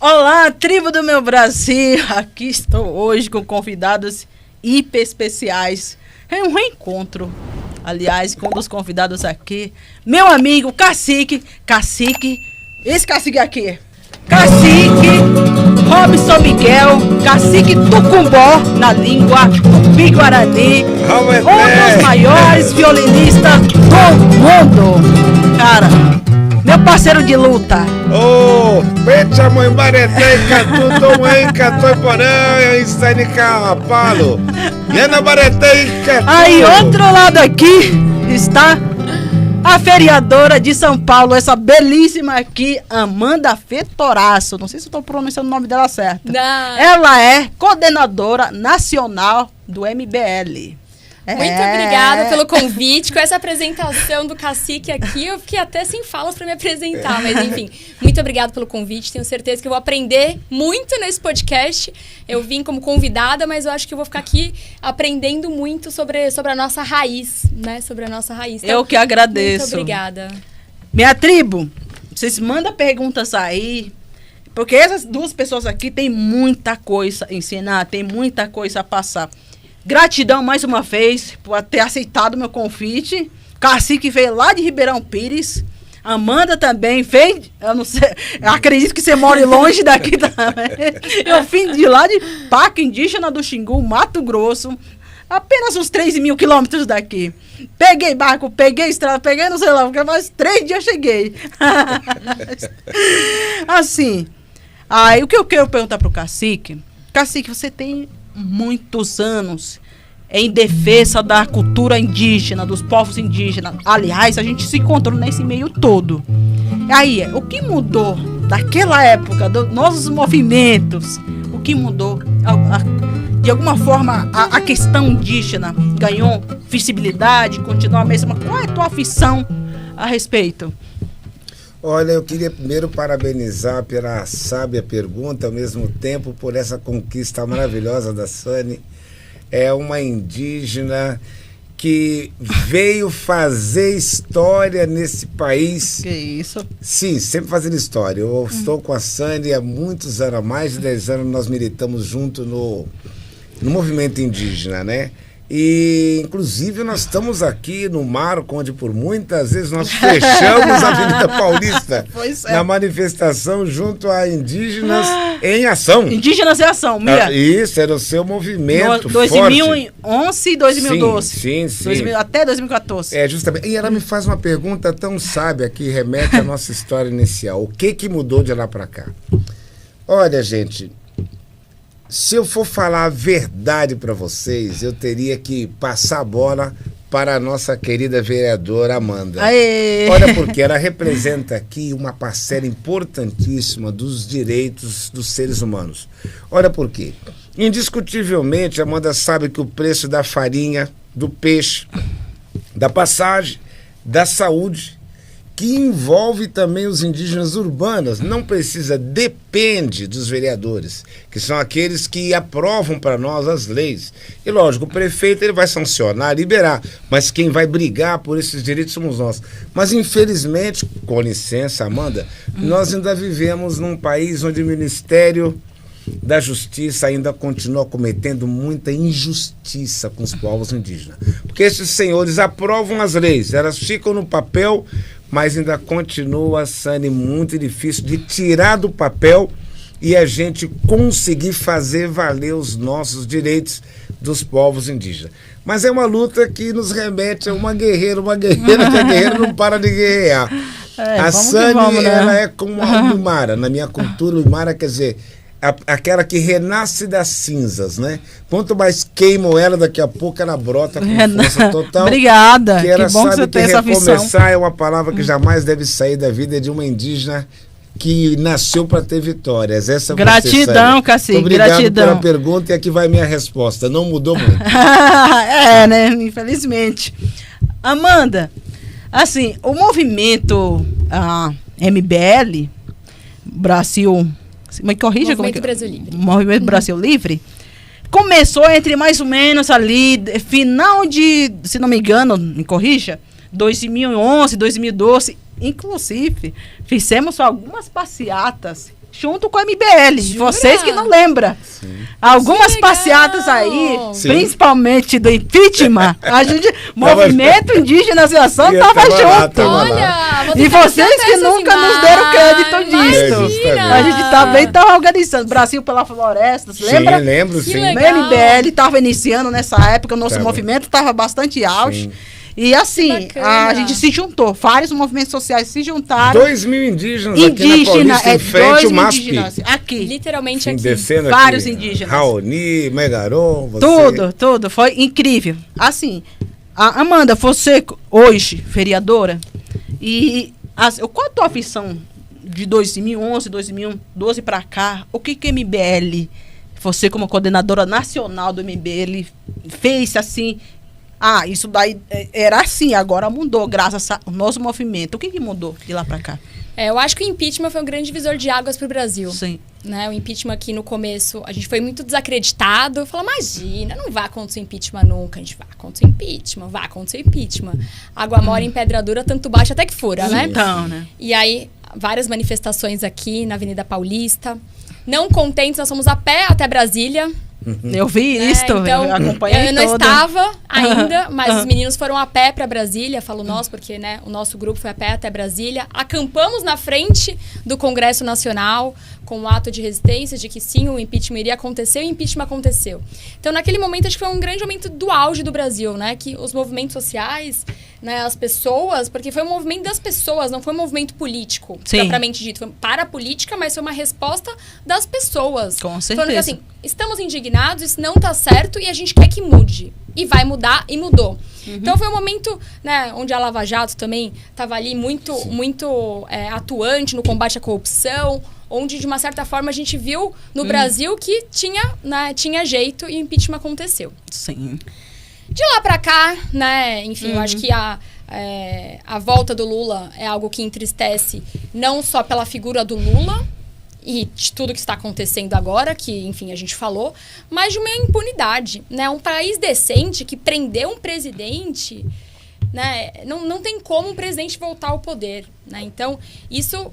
Olá, tribo do meu Brasil! Aqui estou hoje com convidados hiper especiais. É um reencontro, aliás, com um dos convidados aqui, meu amigo Cacique, esse Cacique aqui, Cacique Robson Miguel, Cacique Tucumbó, na língua tupi-guarani, um dos maiores violinistas do mundo. Cara, meu parceiro de luta. Ô, pecha mãe baretei, catuto mãe, catoi porã, insane capalo. Yana baretei, catuto. Aí, outro lado aqui está a vereadora de São Paulo, essa belíssima aqui, Amanda Fetoraço. Não sei se eu estou pronunciando o nome dela certo. Não. Ela é coordenadora nacional do MBL. Muito obrigada pelo convite. Com essa apresentação do Cacique aqui, eu fiquei até sem falas para me apresentar. Mas, enfim, muito obrigada pelo convite. Tenho certeza que eu vou aprender muito nesse podcast. Eu vim como convidada, mas eu acho que eu vou ficar aqui aprendendo muito sobre a nossa raiz, né? Sobre a nossa raiz. Então, eu que agradeço. Muito obrigada. Minha tribo, vocês mandam perguntas aí, porque essas duas pessoas aqui têm muita coisa a ensinar, tem muita coisa a passar. Gratidão mais uma vez por ter aceitado meu convite. Cacique veio lá de Ribeirão Pires. Amanda também veio. Eu não sei, eu acredito que você mora longe daqui também. Eu vim de lá de Parque Indígena do Xingu, Mato Grosso. Apenas uns 3 mil quilômetros daqui. Peguei barco, peguei estrada, peguei não sei lá, mas 3 dias eu cheguei. Assim, aí o que eu quero perguntar pro Cacique? Cacique, você tem muitos anos em defesa da cultura indígena, dos povos indígenas. Aliás, a gente se encontrou nesse meio todo. Aí, o que mudou daquela época, dos nossos movimentos? O que mudou? De alguma forma, a questão indígena ganhou visibilidade, continua a mesma? Qual é a tua aflição a respeito? Olha, eu queria primeiro parabenizar pela sábia pergunta, ao mesmo tempo por essa conquista maravilhosa da Sani. É uma indígena que veio fazer história nesse país. Que isso? Sim, sempre fazendo história. Eu estou com a Sani há muitos anos, há mais de 10 anos nós militamos junto no movimento indígena, né? E, inclusive, nós estamos aqui no Marco, onde por muitas vezes nós fechamos a Avenida Paulista na manifestação junto a Indígenas em Ação. Indígenas em Ação, Mia. Isso, era o seu movimento 2011 e 2012. Sim. 2000, até 2014. É, justamente. E ela me faz uma pergunta tão sábia que remete à nossa história inicial. O que mudou de lá para cá? Olha, gente... Se eu for falar a verdade para vocês, eu teria que passar a bola para a nossa querida vereadora Amanda. Aê. Olha, porque ela representa aqui uma parcela importantíssima dos direitos dos seres humanos. Olha por quê. Indiscutivelmente, a Amanda sabe que o preço da farinha, do peixe, da passagem, da saúde, que envolve também os indígenas urbanos, não precisa, depende dos vereadores, que são aqueles que aprovam para nós as leis. E lógico, o prefeito ele vai sancionar, liberar, mas quem vai brigar por esses direitos somos nós. Mas infelizmente, com licença, Amanda, nós ainda vivemos num país onde o Ministério da Justiça ainda continua cometendo muita injustiça com os povos indígenas. Porque esses senhores aprovam as leis, elas ficam no papel, mas ainda continua, Sani, muito difícil de tirar do papel e a gente conseguir fazer valer os nossos direitos dos povos indígenas. Mas é uma luta que nos remete a uma guerreira que a guerreira não para de guerrear. A Sani, né? Ela é como a Uimara. Na minha cultura, Uimara quer dizer... aquela que renasce das cinzas, né? Quanto mais queimam ela, daqui a pouco ela brota com força total. Obrigada. Que ela que bom sabe que você que tem essa recomeçar visão. é uma palavra que jamais deve sair da vida de uma indígena que nasceu para ter vitórias. Essa é gratidão, Cacique. Obrigado gratidão pela pergunta e aqui vai minha resposta. Não mudou muito. É, né? Infelizmente. Amanda, assim, o movimento MBL, Brasil... Me corrija, Movimento Brasil Livre. Movimento Brasil Livre começou entre mais ou menos ali final de, se não me engano, me corrija, 2011, 2012, inclusive fizemos algumas passeatas junto com a MBL. Jura? Vocês que não lembram. Algumas passeatas aí, principalmente do impeachment, Movimento Indígena Ação estava junto. Olha, e vocês que nunca nos deram crédito disso. A gente também estava organizando. Brasil pela Floresta, lembra? Sim, lembro, sim. O MBL estava iniciando nessa época, o nosso movimento estava bastante auge. E assim, a gente se juntou, vários movimentos sociais se juntaram. 2.000 indígenas aqui na Paulista, em frente ao MASP. Aqui. Literalmente sim, aqui. Descendo vários aqui, indígenas. Raoni, Megaron, você. Tudo. Foi incrível. Assim, Amanda, você hoje, vereadora, e qual a tua aflição de 2011, 2012 para cá? O que MBL, você como coordenadora nacional do MBL, fez assim... isso daí era assim, agora mudou, graças ao nosso movimento. O que mudou de lá para cá? Eu acho que o impeachment foi um grande divisor de águas para o Brasil. Sim. Né? O impeachment aqui no começo, a gente foi muito desacreditado. Falou, imagina, não vai acontecer impeachment nunca. A gente vai acontecer impeachment. Água mora em pedra dura, tanto baixa até que fura, né? Então, né? E aí, várias manifestações aqui na Avenida Paulista. Não contentes, nós fomos a pé até Brasília. Eu vi isso, então, eu acompanhei eu não estava ainda, mas os meninos foram a pé para Brasília, falo nós, porque né, o nosso grupo foi a pé até Brasília. Acampamos na frente do Congresso Nacional com um ato de resistência de que sim, o impeachment iria acontecer, e o impeachment aconteceu. Então, naquele momento, acho que foi um grande momento do auge do Brasil, né? Que os movimentos sociais, né, as pessoas, porque foi um movimento das pessoas, não foi um movimento político, propriamente dito. Foi para a política, mas foi uma resposta das pessoas. Com certeza. Falando que assim, estamos indignados, isso não tá certo e a gente quer que mude. E vai mudar, e mudou. Então foi um momento, né, onde a Lava Jato também estava ali muito atuante no combate à corrupção, onde de uma certa forma a gente viu no Brasil que tinha jeito e o impeachment aconteceu. Sim. De lá para cá, né, enfim, eu acho que a volta do Lula é algo que entristece não só pela figura do Lula e de tudo que está acontecendo agora, que, enfim, a gente falou, mas de uma impunidade, né? Um país decente que prendeu um presidente, né? Não tem como um presidente voltar ao poder, né? Então, isso,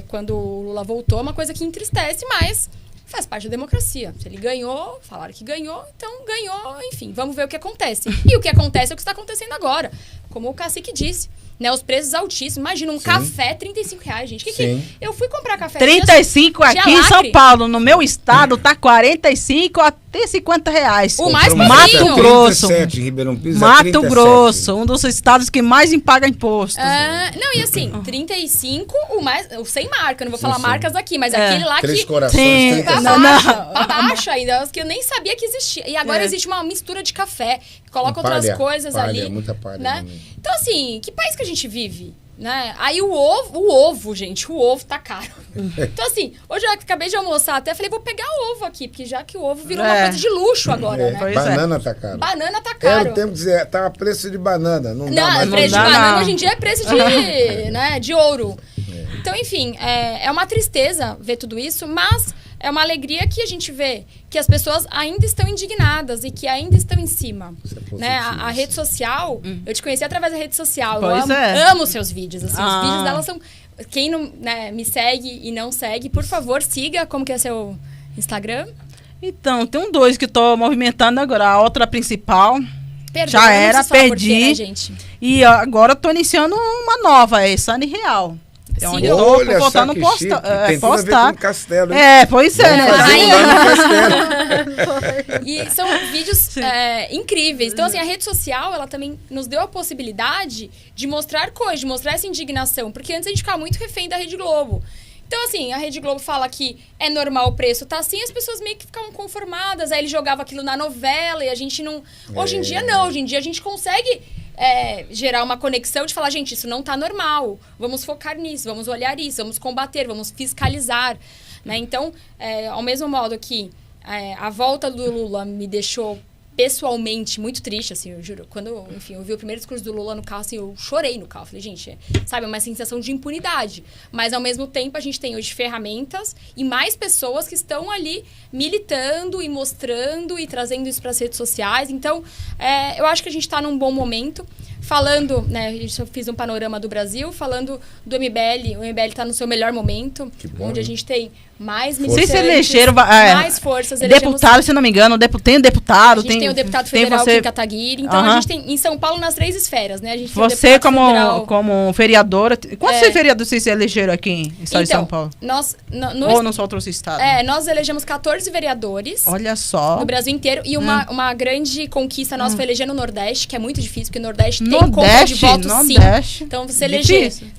quando o Lula voltou, é uma coisa que entristece, mas faz parte da democracia. Se ele ganhou, falaram que ganhou, então ganhou, enfim, vamos ver o que acontece. E o que acontece é o que está acontecendo agora, como o Cacique disse. Né, os preços altíssimos. Imagina, um café, R$35, gente. Eu fui comprar café... 35 aqui em São Paulo, no meu estado, tá 45 até R$50. O mais Mato Grosso. 37, Ribeirão Pires, Mato 37. Grosso, um dos estados que mais paga imposto. Não, e assim, 35, o sem marca. Não vou falar marcas aqui, mas aquele lá Três que... Corações, Pra baixo ainda, que eu nem sabia que existia. E agora existe uma mistura de café, que coloca outras coisas ali. Muita palha, né? Então, assim, que país que a gente vive? Né? Aí o ovo, gente, o ovo tá caro. Então, assim, hoje eu acabei de almoçar até, falei, vou pegar ovo aqui, porque já que o ovo virou uma coisa de luxo agora, né? Banana tá caro. Banana tá caro. Eu tenho que dizer, tá a preço de banana, não dá mais. Preço de banana hoje em dia é preço de ouro. Então, enfim, é uma tristeza ver tudo isso, mas é uma alegria que a gente vê que as pessoas ainda estão indignadas e que ainda estão em cima. Isso é positivo, né? A rede social, eu te conheci através da rede social. Eu amo seus vídeos. Assim, os vídeos delas são... Quem não, me segue e não segue, por favor, siga. Como que é seu Instagram? Então, tem dois que estou movimentando agora. A outra principal... Perdão, já era, perdi. Porquê, né, gente? E agora estou iniciando uma nova, é Sunny Real. É onde eu tô voltando a postar. Tem tudo a ver com o castelo, hein? Pois é, né? E são vídeos incríveis. Então, assim, a rede social, ela também nos deu a possibilidade de mostrar coisas, de mostrar essa indignação. Porque antes a gente ficava muito refém da Rede Globo. Então, assim, a Rede Globo fala que é normal o preço tá assim, as pessoas meio que ficavam conformadas. Aí ele jogava aquilo na novela e a gente não... Hoje em dia, não. Hoje em dia, a gente consegue... gerar uma conexão de falar, gente, isso não tá normal, vamos focar nisso, vamos olhar isso, vamos combater, vamos fiscalizar, né? Então, ao mesmo modo que a volta do Lula me deixou pessoalmente muito triste, assim, eu juro, quando, enfim, eu vi o primeiro discurso do Lula no carro, assim, eu chorei no carro, falei, gente, sabe, é uma sensação de impunidade, mas ao mesmo tempo a gente tem hoje ferramentas e mais pessoas que estão ali militando e mostrando e trazendo isso para as redes sociais, então eu acho que a gente está num bom momento, falando, né, eu fiz um panorama do Brasil, falando do MBL. O MBL está no seu melhor momento, onde a gente tem mais militantes, mais forças. Deputado, se não me engano, tem deputado. A gente tem o deputado federal Kim Kataguiri. Então, a gente tem em São Paulo nas 3 esferas, né? A gente tem você como vereadora, quantos vereadores vocês elegeram aqui em estado de São Paulo? Ou nos outros estados? Nós elegemos 14 vereadores. Olha só. No Brasil inteiro. E uma grande conquista nossa foi eleger no Nordeste, que é muito difícil, porque o Nordeste tem compra de votos, sim. Então, você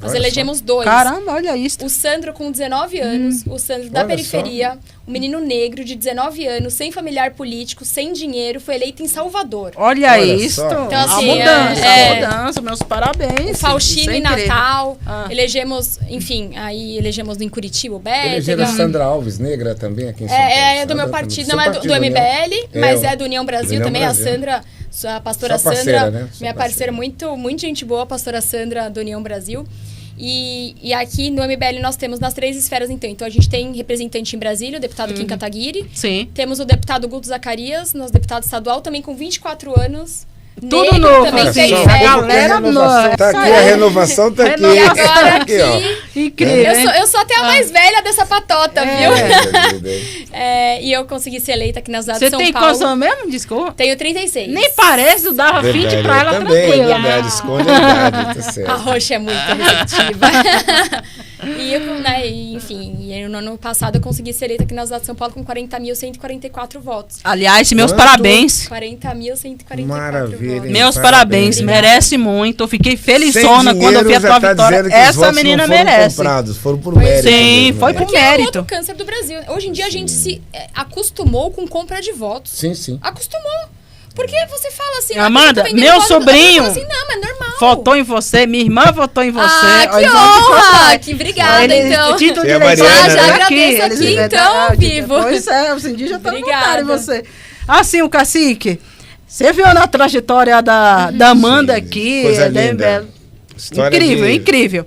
nós elegemos 2. Caramba, olha isso. O Sandro com 19 anos, o Sandro da periferia, um menino negro de 19 anos, sem familiar político, sem dinheiro, foi eleito em Salvador. Olha isso. Então, assim, a mudança, meus parabéns. O Faustino em Natal, elegemos, enfim, aí elegemos em Curitiba o Bétega. Elegeram a Sandra Alves, negra também aqui em São Paulo. É do meu partido, não é do MBL, mas é do União Brasil também, a Sandra, a pastora Sandra, né? Minha parceira, muito gente boa, a pastora Sandra do União Brasil. E aqui no MBL nós temos nas 3 esferas, então a gente tem representante em Brasília, o deputado Kim Kataguiri. Sim. Temos o deputado Guto Zacarias, nosso deputado estadual, também com 24 anos. Tudo novo, também assim, tem a galera nova. Tá aqui, a renovação tá aqui. E agora aqui, incrível. Eu sou até a mais velha dessa patota, viu? E eu consegui ser eleita aqui nas cidade de São Paulo. Você tem quantos mesmo? Desculpa. Tenho 36. Nem parece, eu dava 20 pra ela também, tranquila. Verdade, esconde a idade, tá certo. A Roxa é muito receptiva. E no ano passado eu consegui ser eleita aqui na cidade de São Paulo com 40.144 votos. Aliás, meus parabéns. 40.144 Maravilha. votos. Meus parabéns, merece muito. Eu fiquei felizona quando eu vi a tua vitória. Essa menina merece. Foram por mérito. Sim, mesmo, foi por mérito. É outro câncer do Brasil. Hoje em dia a gente se acostumou com compra de votos. Sim. Acostumou. Porque você fala assim... Amanda, meu sobrinho assim, não, é normal. votou em você, minha irmã votou em você. Que honra! Que obrigada, então. Título de eleição, já agradeço aqui, então, ao vivo. Pois é, o Cindy já tá vontade em você. Assim, o Cacique, você viu na trajetória da Amanda aqui. Coisa linda. Incrível.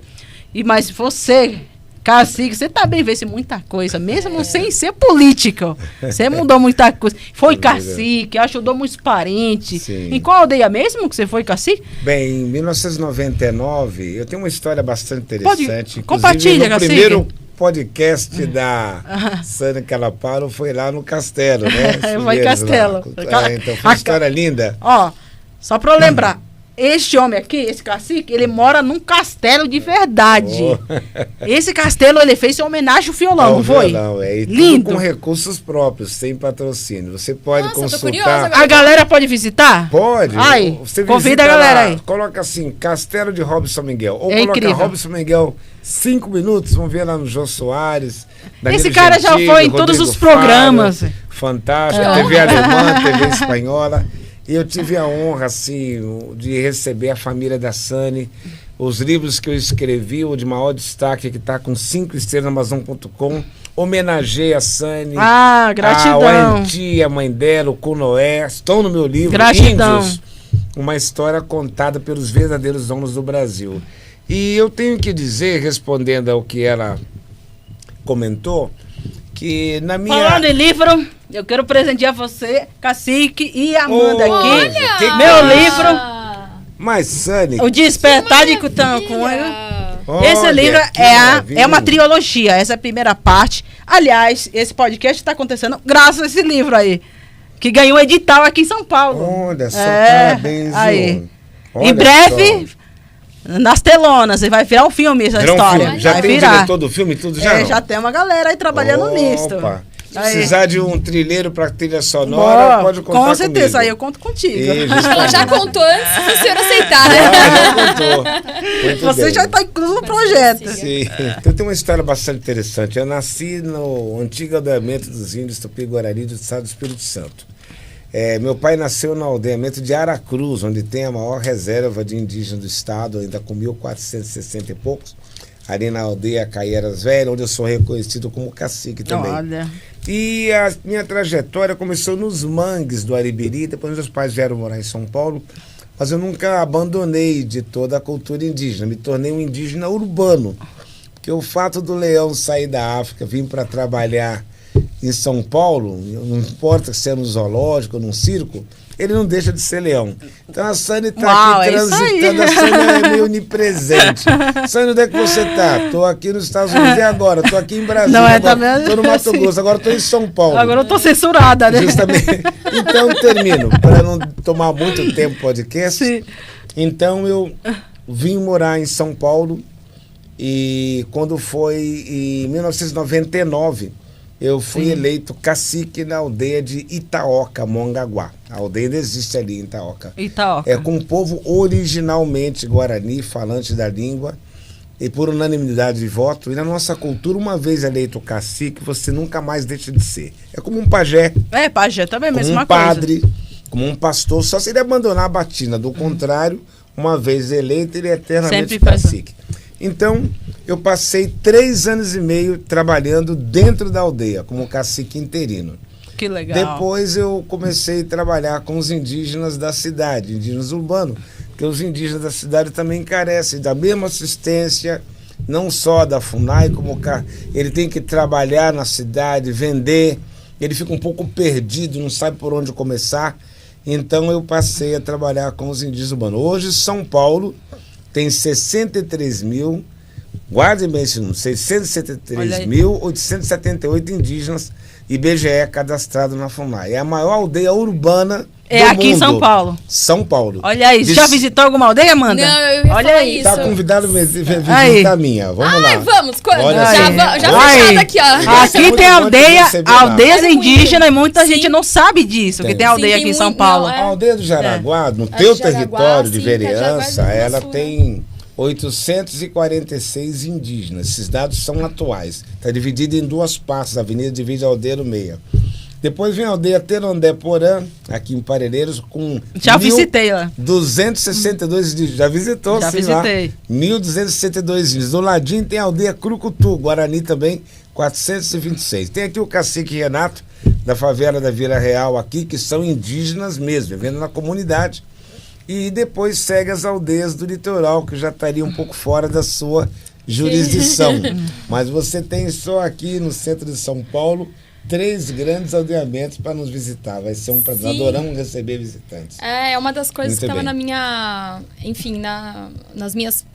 Mas você... Cacique, você também vê muita coisa, mesmo sem ser político. Você mudou muita coisa. Foi cacique, ajudou muitos parentes. Sim. Em qual aldeia mesmo que você foi cacique? Bem, em 1999, eu tenho uma história bastante interessante. Compartilha, cacique. O primeiro podcast da Ah. Sânia Calaparo foi lá no Castelo, né? Foi em Castelo. Então foi uma história linda. Ó, só pra eu lembrar. Este homem aqui, esse cacique, ele mora num castelo de verdade. Oh. Esse castelo ele fez em homenagem ao violão, não foi? Violão, e lindo. Tudo com recursos próprios, sem patrocínio. Você pode Nossa, consultar. A galera pode visitar? Pode. Aí, você convida a visita galera lá, aí. Coloca assim, Castelo de Robson Miguel. Ou É coloca incrível. Robson Miguel 5 minutos, vamos ver lá no Jô Soares. Danilo Esse cara já Gentili, foi em Rodrigo todos os Faro, programas. Fantástico, TV alemã, TV espanhola. E eu tive a honra, assim, de receber a família da Sani. Os livros que eu escrevi, o de maior destaque, que está com 5 estrelas na Amazon.com, homenageia a Sani. Ah, gratidão. A Anti, a mãe dela, o Cunoé, estão no meu livro. Gratidão. Índios, uma história contada pelos verdadeiros donos do Brasil. E eu tenho que dizer, respondendo ao que ela comentou, que na minha... Falando em livro, eu quero presentear você, Cacique e Amanda aqui. Olha! Meu livro, Mas, Sani... O Despertar de Cutã-Cunha. Esse livro é uma trilogia, essa é a primeira parte. Aliás, esse podcast está acontecendo graças a esse livro aí, que ganhou edital aqui em São Paulo. Olha só, parabéns, aí. Olha Em breve, só. nas telonas, vai virar um filme essa Virou um história. filme. Já vai tem virar. diretor do filme e tudo já? Já tem uma galera aí trabalhando nisso. Se precisar de um trilheiro para trilha sonora, pode contar com certeza, comigo. aí eu conto contigo. Ela já contou antes se o senhor aceitar, né? Já contou. Muito Você bem. já está incluso no projeto. Sim. Então tem uma história bastante interessante. Eu nasci no antigo aldeamento dos índios Tupi-Guarani do estado do Espírito Santo. Meu pai nasceu no aldeamento de Aracruz, onde tem a maior reserva de indígenas do estado, ainda com 1.460 e poucos. Ali na aldeia Caieiras Velhas, onde eu sou reconhecido como cacique também. Olha. E a minha trajetória começou nos mangues do Aribiri, depois meus pais vieram morar em São Paulo, mas eu nunca abandonei de toda a cultura indígena, me tornei um indígena urbano, porque o fato do leão sair da África, vir para trabalhar em São Paulo, não importa se é no zoológico ou num circo, ele não deixa de ser leão. Então a Sânia está aqui transitando, a Sânia é meio onipresente. Sânia, onde é que você está? Estou aqui nos Estados Unidos e agora? Estou aqui em Brasília, estou no Mato Grosso, agora estou em São Paulo. Agora eu estou censurada, né? Justamente. Então termino, para não tomar muito tempo o podcast. Sim. Então eu vim morar em São Paulo e quando foi em 1999, eu fui eleito cacique na aldeia de Itaoca, Mongaguá. A aldeia ainda existe ali em Itaoca. Itaoca. É com um povo originalmente guarani, falante da língua, e por unanimidade de voto. E na nossa cultura, uma vez eleito cacique, você nunca mais deixa de ser. É como um pajé. É, pajé também é a mesma coisa. Como um padre, como um pastor, só se ele abandonar a batina. Do contrário, uma vez eleito, ele é eternamente cacique. Então, eu passei 3 anos e meio trabalhando dentro da aldeia, como cacique interino. Que legal. Depois eu comecei a trabalhar com os indígenas da cidade, indígenas urbanos, porque os indígenas da cidade também carecem da mesma assistência, não só da FUNAI, como ele tem que trabalhar na cidade, vender, ele fica um pouco perdido, não sabe por onde começar. Então eu passei a trabalhar com os indígenas urbanos. Hoje, São Paulo tem 63 mil, guardem bem esse número, 673.878 indígenas, IBGE cadastrado na FUNAI. É a maior aldeia urbana do aqui mundo. Em São Paulo. São Paulo. Olha isso. Já visitou alguma aldeia, Amanda? Não, eu ia Olha falar isso. Tá convidado a visitar a minha. Vamos lá. Vamos. Quando? Olha, já fechado aqui, ó. Aqui tem aldeias indígenas e muita gente não sabe disso, que tem aldeia aqui em São Paulo. A aldeia do Jaraguá, no teu território de vereança, ela tem 846 indígenas. Esses dados são atuais. Está dividido em 2 partes. A avenida divide a aldeia no meio. Depois vem a aldeia Terondé Porã, aqui em Parelheiros, com... Já visitei lá. 262 indígenas. Já visitou, já sim, visitei. Lá. 1.262 indígenas. Do ladinho tem a aldeia Crucutu, Guarani também, 426. Tem aqui o cacique Renato, da favela da Vila Real aqui, que são indígenas mesmo, vivendo na comunidade. E depois segue as aldeias do litoral, que já estaria um pouco fora da sua jurisdição. Mas você tem só aqui no centro de São Paulo 3 grandes aldeamentos para nos visitar. Vai ser um prazer. Adoramos receber visitantes. É uma das coisas que estava na minha... Enfim, nas minhas...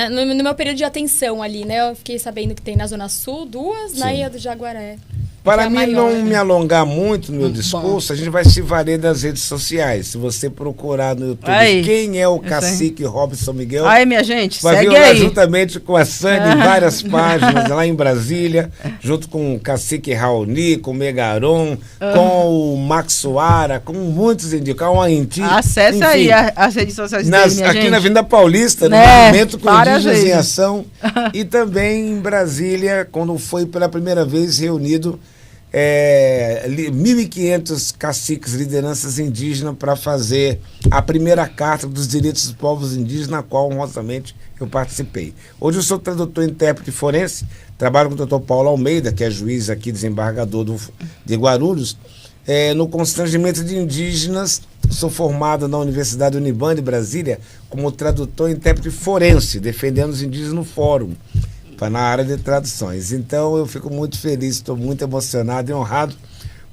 no meu período de atenção ali, né? Eu fiquei sabendo que tem na Zona Sul 2, na Ilha do Jaguaré. Para mim não me alongar muito no meu discurso, a gente vai se valer das redes sociais. Se você procurar no YouTube quem é o cacique Robson Miguel, aí, minha gente, vai segue ver lá aí. Juntamente com a Sânia em várias páginas, lá em Brasília, junto com o cacique Raoni, com o Megaron, com o Maxuara, com muitos indígenas, com a Inti. Acesse aí as redes sociais dele, minha aqui gente. na Avenida Paulista, no Movimento com Indígenas em Ação, e também em Brasília, quando foi pela primeira vez reunido 1.500 caciques, lideranças indígenas, para fazer a primeira carta dos direitos dos povos indígenas, na qual honrosamente eu participei. Hoje eu sou tradutor e intérprete forense, trabalho com o Dr. Paulo Almeida, que é juiz aqui, desembargador de Guarulhos, no constrangimento de indígenas. Sou formado na Universidade Uniban de Brasília como tradutor e intérprete forense, defendendo os indígenas no fórum, na área de traduções. Então eu fico muito feliz, estou muito emocionado e honrado,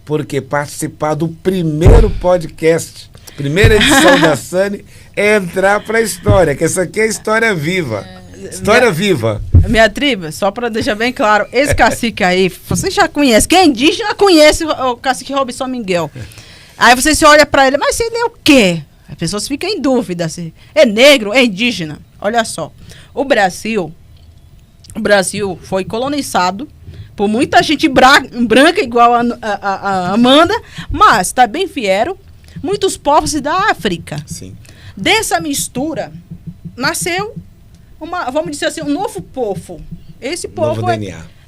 porque participar do primeiro podcast, primeira edição da Sani, é entrar para a história, que essa aqui é a história viva. História viva. Minha tribo, só para deixar bem claro, esse cacique aí, você já conhece, quem é indígena conhece o cacique Robson Miguel. Aí você se olha para ele, mas ele é o quê? As pessoas ficam em dúvida, se é negro, é indígena. Olha só, o Brasil foi colonizado por muita gente branca, igual a Amanda, mas também vieram muitos povos da África. Sim. Dessa mistura, nasceu, vamos dizer assim, um novo povo. Esse povo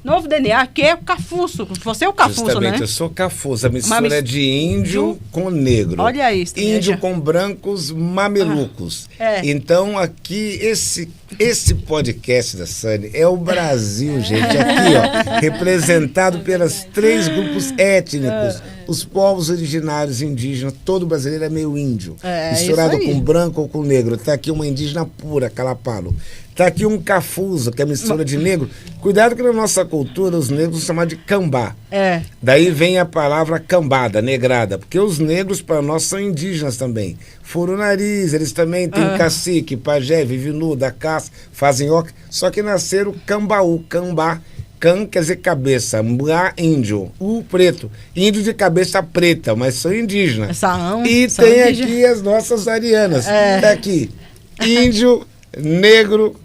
novo DNA, que é o cafuço. Você é o cafuço, justamente, né? Eu sou cafuso. A mistura de índio com negro. Olha isso. Índio com brancos mamelucos. Então, aqui, esse podcast da Sani é o Brasil, gente. Aqui, ó, representado pelos 3 grupos étnicos. Os povos originários indígenas, todo brasileiro é meio índio. Misturado com branco ou com negro. Está aqui uma indígena pura, Calapalo. Está aqui um cafuso, que é mistura de negro. Cuidado que na nossa cultura os negros são chamados de cambá. Daí vem a palavra cambada, negrada, porque os negros para nós são indígenas também. Furam o nariz, eles também têm cacique, pajé, vivem nu, da caça, fazem oca, só que nasceram cambaú, cambá. Can quer dizer cabeça, mbá, índio, preto. Índio de cabeça preta, mas são indígenas. E tem aqui as nossas arianas. Tá aqui, índio, negro,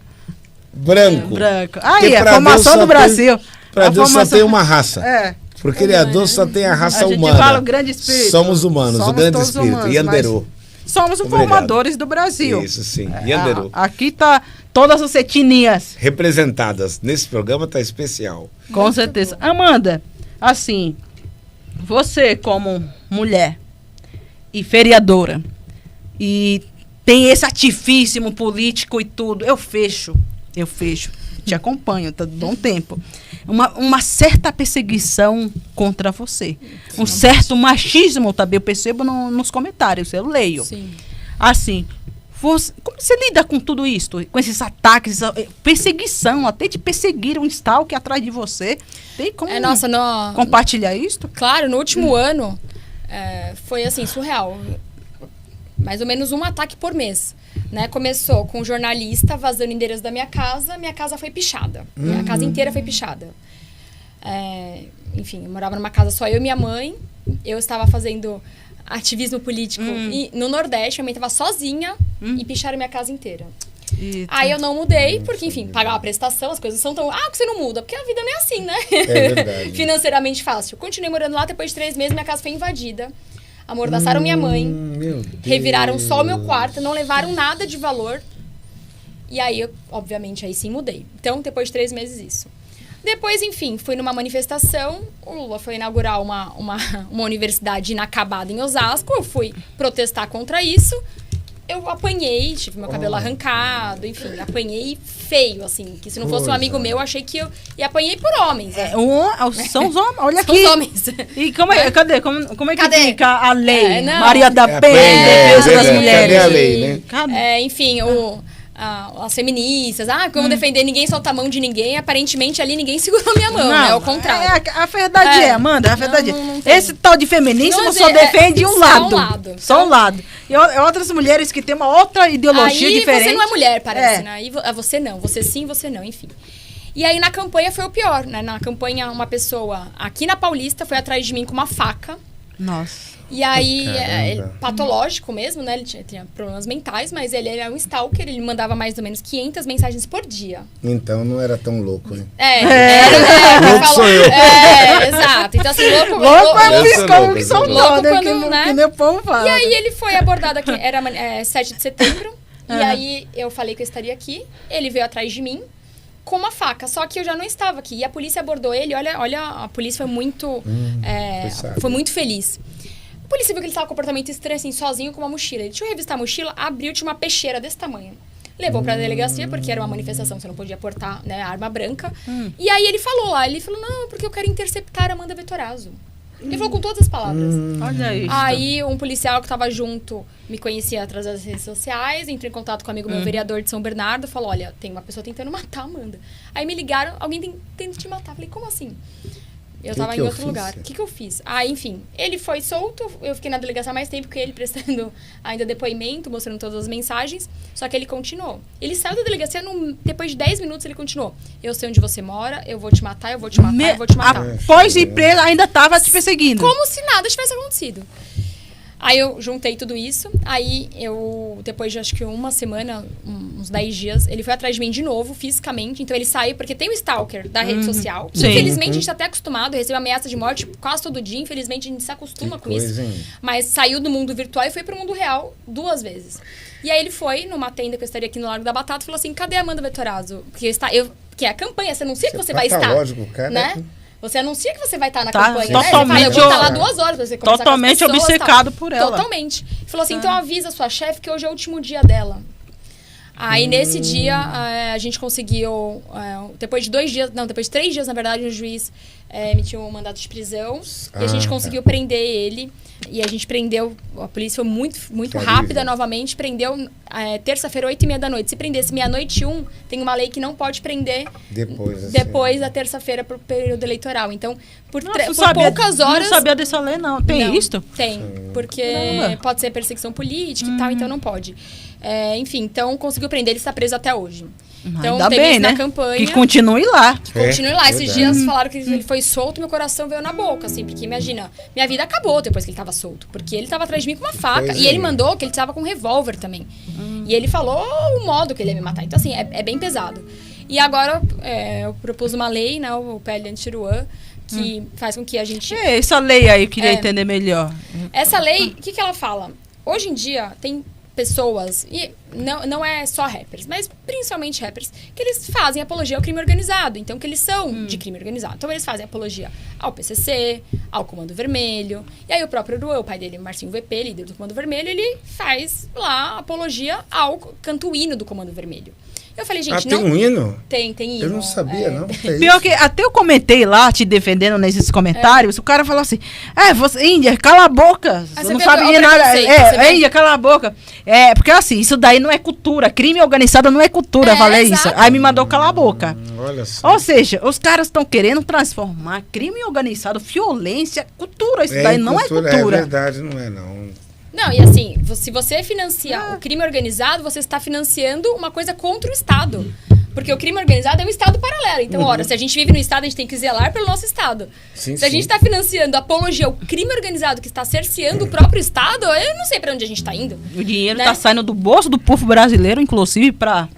branco. Aí, a formação do Brasil. Para Deus só tem uma raça. Porque Deus só tem a raça humana. A gente fala o grande espírito. Somos humanos, o grande espírito. Yanderu. Somos os formadores do Brasil. Isso, sim. Yanderu. Aqui tá todas as etnias representadas. Nesse programa tá especial. Com certeza. Amanda, assim, você como mulher e vereadora e tem esse ativíssimo político e tudo, eu fecho. Te acompanho, tá bom tempo. Uma certa perseguição contra você. Um certo machismo também, eu percebo nos comentários, eu leio. Sim. Assim, como você lida com tudo isso? Com esses ataques, perseguição, até de perseguir um stalker atrás de você. Tem como compartilhar isso? Claro, no último ano foi assim, surreal. Mais ou menos um ataque por mês. Né? Começou com um jornalista vazando o endereço da minha casa foi pichada. Minha casa inteira foi pichada. Enfim, eu morava numa casa só eu e minha mãe. Eu estava fazendo ativismo político no Nordeste, minha mãe estava sozinha e picharam minha casa inteira. Eita. Aí eu não mudei, porque, enfim, pagar uma prestação, as coisas são tão... que você não muda, porque a vida não é assim, né? É verdade. Financeiramente fácil. Continuei morando lá, depois de 3 meses, minha casa foi invadida. Amordaçaram minha mãe, reviraram só o meu quarto, não levaram nada de valor. E aí, obviamente, aí sim mudei. Então, depois de 3 meses, isso. Depois, enfim, fui numa manifestação. O Lula foi inaugurar uma universidade inacabada em Osasco. Eu fui protestar contra isso. Eu apanhei, tive meu cabelo arrancado, enfim, apanhei feio, assim. Que se não fosse um amigo meu, eu achei que eu... E apanhei por homens. São os homens, olha aqui. São os homens. E cadê? Como é que fica a lei? Maria da Penha, defesa das mulheres. Cadê a lei, né? Enfim, as feministas, como defender, ninguém solta a mão de ninguém, aparentemente ali ninguém segurou minha mão, né? Ao contrário. A verdade Amanda, a verdade esse tal de feminismo só defende um lado. Só um lado. E outras mulheres que têm uma outra ideologia diferente. Você não é mulher, parece, né? Aí você não, você sim, você não, enfim. E aí na campanha foi o pior, né? Na campanha uma pessoa aqui na Paulista foi atrás de mim com uma faca. Nossa. E aí, patológico mesmo, né? Ele tinha problemas mentais, mas ele era um stalker, ele mandava mais ou menos 500 mensagens por dia. Então não era tão louco, né? Louco sou eu. Exato. Então assim, louco que nem o povo fala. E aí ele foi abordado aqui, era 7 de setembro, e aí eu falei que eu estaria aqui, ele veio atrás de mim com uma faca, só que eu já não estava aqui. E a polícia abordou ele, olha, a polícia foi muito feliz. A polícia viu que ele estava com um comportamento estranho, assim, sozinho com uma mochila. Ele deixa eu revistar a mochila, abriu, tinha uma peixeira desse tamanho. Levou pra delegacia, porque era uma manifestação, você não podia portar, né, arma branca. E aí ele falou lá, não, porque eu quero interceptar a Amanda Vettorazzo. Ele falou com todas as palavras. Olha isso. Aí um policial que estava junto me conhecia através das redes sociais, entrou em contato com um amigo meu, vereador de São Bernardo, falou, olha, tem uma pessoa tentando matar a Amanda. Aí me ligaram, alguém tenta te matar. Falei, como assim? Eu tava em outro lugar. O que eu fiz? Enfim, ele foi solto, eu fiquei na delegacia mais tempo que ele, prestando ainda depoimento, mostrando todas as mensagens, só que ele continuou. Ele saiu da delegacia, depois de 10 minutos ele continuou. Eu sei onde você mora, eu vou te matar, eu vou te matar, eu vou te matar. Após ir preso, ainda tava te perseguindo. Como se nada tivesse acontecido. Aí eu juntei tudo isso, aí depois de acho que uma semana, uns 10 dias, ele foi atrás de mim de novo, fisicamente. Então ele saiu, porque tem o stalker da rede social. Sim. Infelizmente a gente tá até acostumado, recebe ameaça de morte quase todo dia. Infelizmente a gente se acostuma com isso. Mas saiu do mundo virtual e foi pro mundo real 2 vezes. E aí ele foi numa tenda que eu estaria aqui no Largo da Batata e falou assim, cadê a Amanda Vettorazzo? Porque é a campanha, você anuncia que você vai estar, cara, né? Você anuncia que você vai estar na campanha, totalmente, né? Eu vou estar lá 2 horas pra você conversar totalmente com as pessoas, obcecado por ela. Totalmente. Falou assim, então avisa a sua chefe que hoje é o último dia dela. Aí, nesse dia, a gente conseguiu, depois de 3 dias, na verdade, o juiz emitiu um mandato de prisão. E a gente conseguiu prender ele. E a gente prendeu, a polícia foi muito rápida novamente, prendeu terça-feira, 8h30 da noite. Se prendesse meia-noite 1, tem uma lei que não pode prender depois da terça-feira para o período eleitoral. Então, por poucas horas... Não sabia dessa lei, não. Tem isso? Tem, porque pode ser perseguição política e tal, então não pode. Enfim, então conseguiu prender, ele está preso até hoje. Então, ainda teve bem, isso né? na campanha. Que continue lá. Continue lá. Esses dias falaram que ele foi solto, meu coração veio na boca, assim, porque imagina, minha vida acabou depois que ele tava solto, porque ele tava atrás de mim com uma faca. E ele mandou que ele tava com um revólver também. E ele falou o modo que ele ia me matar. Então, assim, é bem pesado. E agora eu propus uma lei, né, o PL Antiruan, que faz com que a gente... Essa lei aí, eu queria entender melhor. Essa lei, o que ela fala? Hoje em dia, tem pessoas, e não é só rappers, mas principalmente rappers, que eles fazem apologia ao crime organizado. Então, que eles são de crime organizado. Então, eles fazem apologia ao PCC, ao Comando Vermelho. E aí, o próprio Aruan, o pai dele, Marcinho VP, líder do Comando Vermelho, ele faz lá apologia ao canto hino do Comando Vermelho. Eu falei, gente, tem um hino? Tem hino. Eu não sabia, não. Pior que até eu comentei lá, te defendendo nesses comentários, o cara falou assim, você, Índia, cala a boca, você não sabe nada. Índia, cala a boca. Porque assim, isso daí não é cultura, crime organizado não é cultura, falei isso. Aí me mandou calar a boca. Olha só. Ou seja, os caras estão querendo transformar crime organizado, violência, cultura. Isso daí não é cultura. É verdade, não é não. Não, e assim, se você financia o crime organizado, você está financiando uma coisa contra o Estado. Porque o crime organizado é um Estado paralelo. Então, ora, se a gente vive no Estado, a gente tem que zelar pelo nosso Estado. Se a gente está financiando apologia ao crime organizado que está cerceando o próprio Estado, eu não sei para onde a gente está indo. O dinheiro está saindo do bolso do povo brasileiro, inclusive, para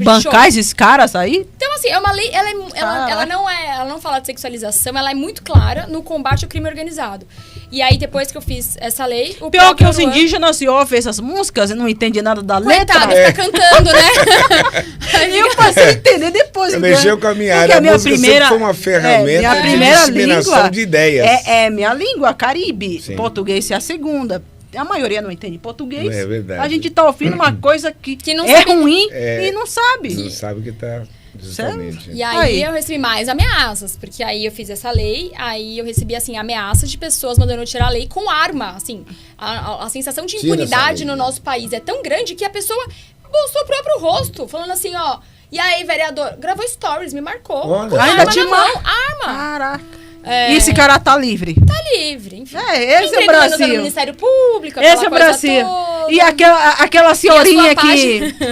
bancar esses caras aí. Então, assim, é uma lei, ela não fala de sexualização, ela é muito clara no combate ao crime organizado. E aí, depois que eu fiz essa lei... Pior que os indígenas ouvem essas músicas e não entendem nada da letra. Coitado, ele tá cantando, né? E eu passei a entender depois. Mexeu com a minha área. A música sempre foi uma ferramenta de disseminação de ideias. Minha língua, Caribe. Sim. Português é a segunda. A maioria não entende português. É verdade. A gente tá ouvindo uma coisa que não ruim e não sabe. Não sabe o que tá... Justamente. E aí eu recebi mais ameaças, porque aí eu fiz essa lei, aí eu recebi, assim, ameaças de pessoas mandando eu tirar a lei com arma, assim. A sensação de impunidade no nosso país é tão grande que a pessoa mostrou o próprio rosto, falando assim, ó, e aí, vereador, gravou stories, me marcou. Olha, ainda te arma. Caraca. E esse cara tá livre? Tá livre, enfim. Esse é o Brasil. No Ministério Público, esse é o Brasil. Toda. E aquela senhorinha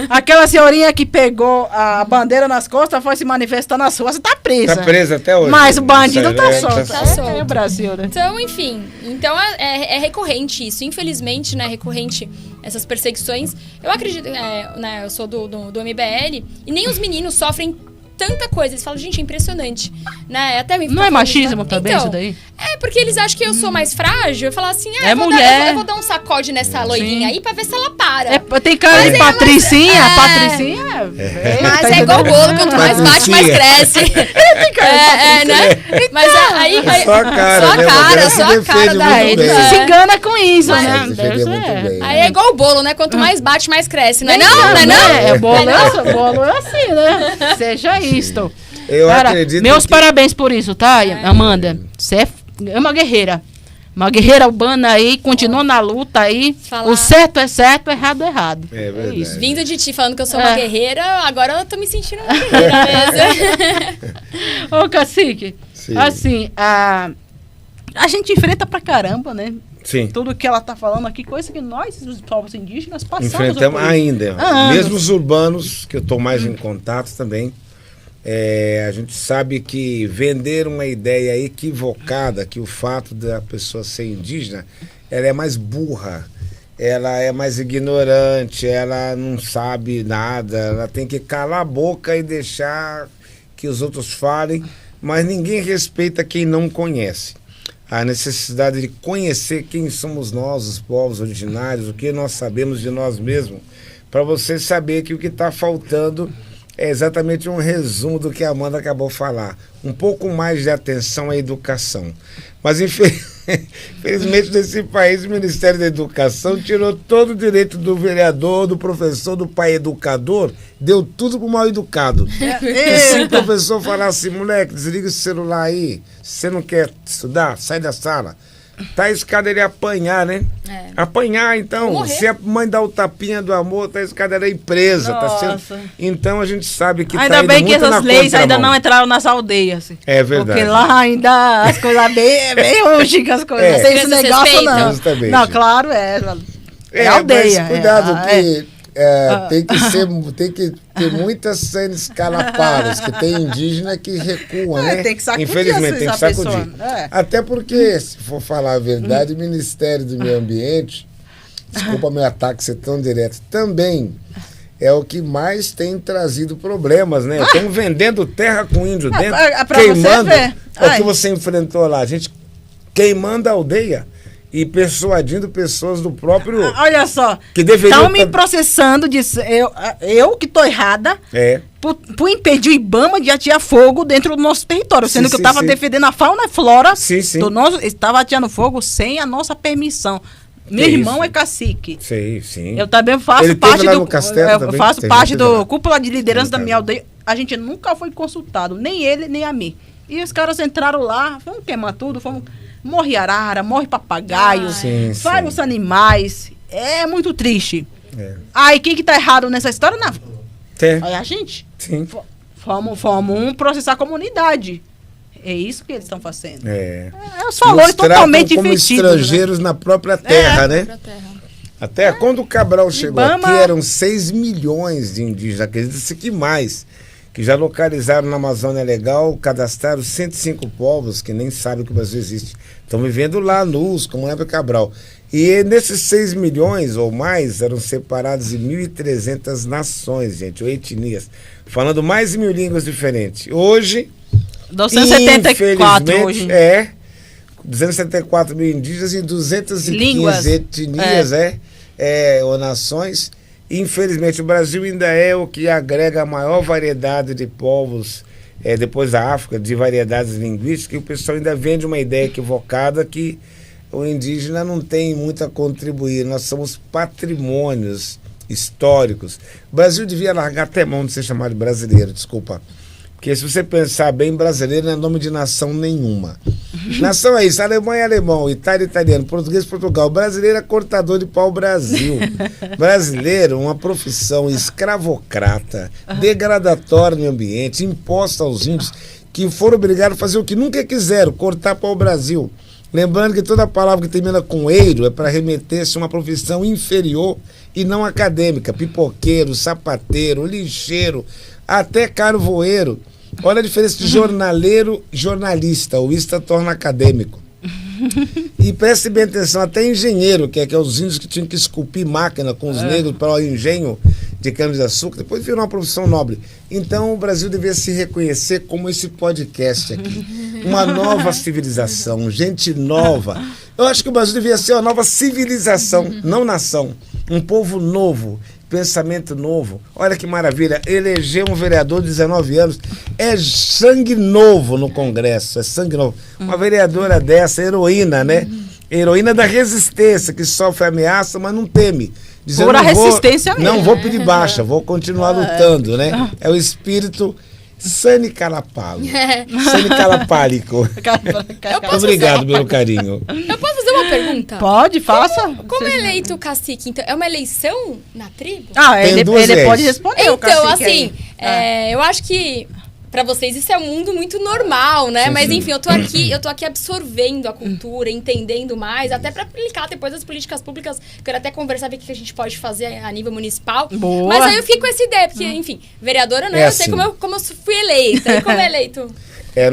aquela senhorinha que pegou a bandeira nas costas foi se manifestar nas ruas, tá presa. Tá presa até hoje. Mas o bandido tá solto. Tá solto. É o Brasil, né? Então, enfim. Então, é recorrente isso. Infelizmente, né, recorrente essas perseguições. Eu acredito, né, eu sou do MBL, e nem os meninos sofrem tanta coisa. Eles falam, gente, é impressionante. Né? Até não é machismo também isso daí? Porque eles acham que eu sou mais frágil. Eu falo assim, mulher. Eu vou dar um sacode nessa loirinha aí pra ver se ela para. Tem cara de Patricinha. Patricinha mas é igual bolo, quanto mais bate, mais cresce. Tem cara né? Mas aí só a cara, só a cara da ele. Se engana com isso, né? Aí é igual o bolo, né? Quanto mais bate, mais cresce. Não é não? Bolo é assim, né? Seja isto. Eu acredito meus parabéns por isso, tá, Amanda? Você é uma guerreira. Uma guerreira urbana aí, continua na luta aí. O certo é certo, o errado é errado. É verdade. Isso. Vindo de ti falando que eu sou uma guerreira, agora eu tô me sentindo uma guerreira mesmo. Ô, Cacique, assim, a gente enfrenta pra caramba, né? Sim. Tudo que ela tá falando aqui, coisa que nós, os povos indígenas, passamos. Enfrentamos ainda. Mesmo os urbanos, que eu tô mais em contato também, a gente sabe que vender uma ideia equivocada, que o fato da pessoa ser indígena, ela é mais burra, ela é mais ignorante, ela não sabe nada, ela tem que calar a boca e deixar que os outros falem, mas ninguém respeita quem não conhece. A necessidade de conhecer quem somos nós, os povos originários, o que nós sabemos de nós mesmos, para você saber que o que está faltando é exatamente um resumo do que a Amanda acabou de falar. Um pouco mais de atenção à educação. Mas, infelizmente, nesse país, o Ministério da Educação tirou todo o direito do vereador, do professor, do pai educador, deu tudo pro mal educado. E se o professor falar assim, moleque, desliga esse celular aí, se você não quer estudar, sai da sala. Tá escada ele apanhar, né? Apanhar, então. Se a mãe dá o tapinha do amor, tá escada ele presa. Tá sendo... Então a gente sabe que ainda tá bem que essas leis ainda não entraram nas aldeias. É verdade. Porque lá ainda as coisas bem rústicas, as coisas. Sem esse negócio, não. Justamente. Não, claro, é aldeia. Mas cuidado, tem que ter muitas cenas calaparas, que tem indígena que recua, né? Tem que sacudir. Infelizmente, tem que sacudir. Até porque, se for falar a verdade, o Ministério do Meio Ambiente, desculpa meu ataque ser tão direto, também é o que mais tem trazido problemas, né? Estão vendendo terra com índio dentro, queimando. É o que você enfrentou lá, a gente queimando a aldeia. E persuadindo pessoas do próprio... Olha só, estão me processando disso. Eu que estou errada por impedir o IBAMA de atirar fogo dentro do nosso território, sendo que eu estava defendendo a fauna e flora do nosso... Estava atirando fogo sem a nossa permissão. Meu irmão é cacique. Sim. Eu também faço parte do... Eu faço parte do cúpula de liderança da minha aldeia. A gente nunca foi consultado, nem ele, nem a mim. E os caras entraram lá, vamos queimar tudo, morre arara, morre papagaio, vários animais. É muito triste. Aí quem que tá errado nessa história? Não. É a gente. Sim. Vamos processar a comunidade. É isso que eles estão fazendo. Os valores totalmente como estrangeiros, né? Na própria terra, né? Até quando o Cabral chegou aqui, eram 6 milhões de indígenas, acredita-se que mais, que já localizaram na Amazônia Legal, cadastraram 105 povos que nem sabem que o Brasil existe. Estão vivendo lá nus, como lembra Cabral. E nesses 6 milhões ou mais eram separados em 1.300 nações, gente, ou etnias, falando mais de 1.000 línguas diferentes. Hoje, 274 hoje. 274 mil indígenas e 215 etnias, ou nações. Infelizmente, o Brasil ainda é o que agrega a maior variedade de povos, depois da África, de variedades linguísticas, e o pessoal ainda vende uma ideia equivocada que o indígena não tem muito a contribuir. Nós somos patrimônios históricos. O Brasil devia largar até mão de ser chamado de brasileiro, desculpa. Porque se você pensar bem, brasileiro não é nome de nação nenhuma. Nação é isso, alemão é alemão, Itália é italiano, português é Portugal. Brasileiro é cortador de pau Brasil. Brasileiro, uma profissão escravocrata, degradatória no meio ambiente, imposta aos índios, que foram obrigados a fazer o que nunca quiseram, cortar pau Brasil. Lembrando que toda palavra que termina com eiro é para remeter-se a uma profissão inferior e não acadêmica. Pipoqueiro, sapateiro, lixeiro, até carvoeiro. Olha a diferença de jornaleiro e jornalista. O ista torna acadêmico. E preste bem atenção, até engenheiro, que é os índios que tinham que esculpir máquina com os negros para o engenho de cana-de-açúcar, depois virou uma profissão nobre. Então o Brasil devia se reconhecer como esse podcast aqui. Uma nova civilização, gente nova. Eu acho que o Brasil devia ser uma nova civilização, não nação. Um povo novo, pensamento novo. Olha que maravilha, eleger um vereador de 19 anos é sangue novo no Congresso, é sangue novo. Uma vereadora dessa, heroína, né? Heroína da resistência, que sofre ameaça, mas não teme. Dizendo, pura resistência mesmo. Não vou pedir baixa, vou continuar lutando, né? É o espírito Sani Calapalo. Sani Calapálico. Obrigado pelo carinho. Eu posso fazer uma pergunta? Pode, faça. Como é eleito o cacique? Então, é uma eleição na tribo? Ele pode responder. Então, assim, eu acho que pra vocês isso é um mundo muito normal, né? Mas enfim, eu tô aqui absorvendo a cultura, entendendo mais, até pra aplicar depois as políticas públicas. Quero até conversar ver o que a gente pode fazer a nível municipal. Boa. Mas aí eu fico com essa ideia, porque, enfim, vereadora, né? Eu sei como eu fui eleita. E como é eleito?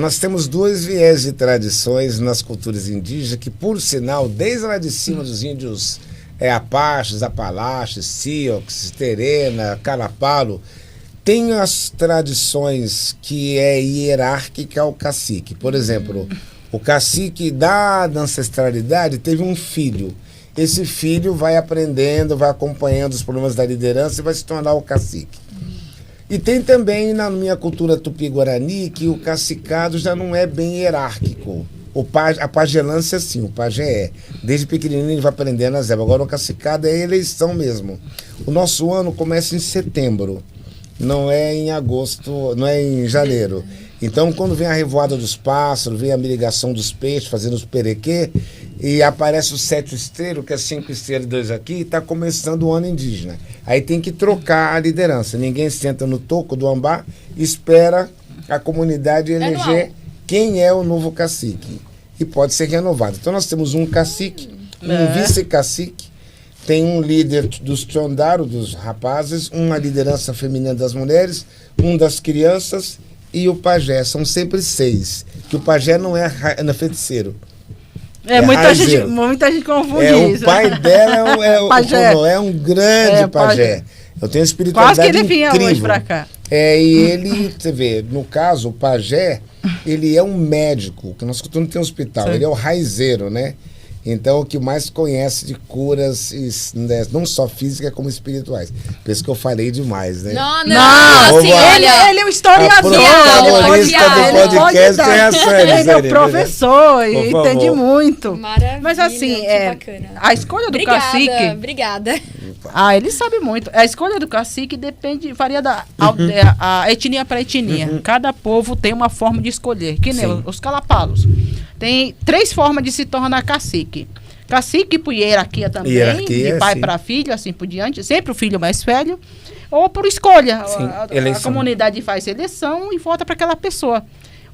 Nós temos 2 viés de tradições nas culturas indígenas, que, por sinal, desde lá de cima dos índios Apaches, Apalaches, Sioux, Terena, Calapalo, tem as tradições que é hierárquica ao cacique. Por exemplo, o cacique da ancestralidade teve um filho. Esse filho vai aprendendo, vai acompanhando os problemas da liderança e vai se tornar o cacique. E tem também na minha cultura tupi-guarani que o cacicado já não é bem hierárquico. A pagelância, sim, o pajé é. Desde pequenininho ele vai aprendendo as ervas. Agora o cacicado é eleição mesmo. O nosso ano começa em setembro, não é em agosto, não é em janeiro. Então, quando vem a revoada dos pássaros, vem a migração dos peixes, fazendo os perequê, e aparece o 7 estreiro, que é 5 estrelas e 2 aqui, e está começando o ano indígena. Aí tem que trocar a liderança. Ninguém senta no toco do ambá e espera a comunidade eleger quem é o novo cacique. E pode ser renovado. Então, nós temos um cacique, um vice-cacique, tem um líder dos Tchondaro, dos rapazes, uma liderança feminina das mulheres, um das crianças e o pajé. São sempre 6. Que o pajé não é feiticeiro. Muita gente confunde isso. O pai dela é um grande pajé. Eu tenho espiritualidade quase que ele vinha incrível. Hoje pra cá. E ele, você vê, no caso, o pajé, ele é um médico, que nós não tem hospital, ele é o raizeiro, né? Então, o que mais conhece de curas, não só físicas, como espirituais. Por isso que eu falei demais, né? Não, assim, ele é um historiador. A protagonista do podcast é a Sani. Ele é o professor e entende muito. Maravilha, mas assim, bacana. A escolha do cacique... Obrigada. Ele sabe muito. A escolha do cacique varia da a etnia para etnia. Cada povo tem uma forma de escolher. Que nem os calapalos. Tem 3 formas de se tornar cacique. Cacique por hierarquia também, de pai para filho, assim por diante. Sempre o filho mais velho. Ou por escolha. A comunidade faz seleção e vota para aquela pessoa.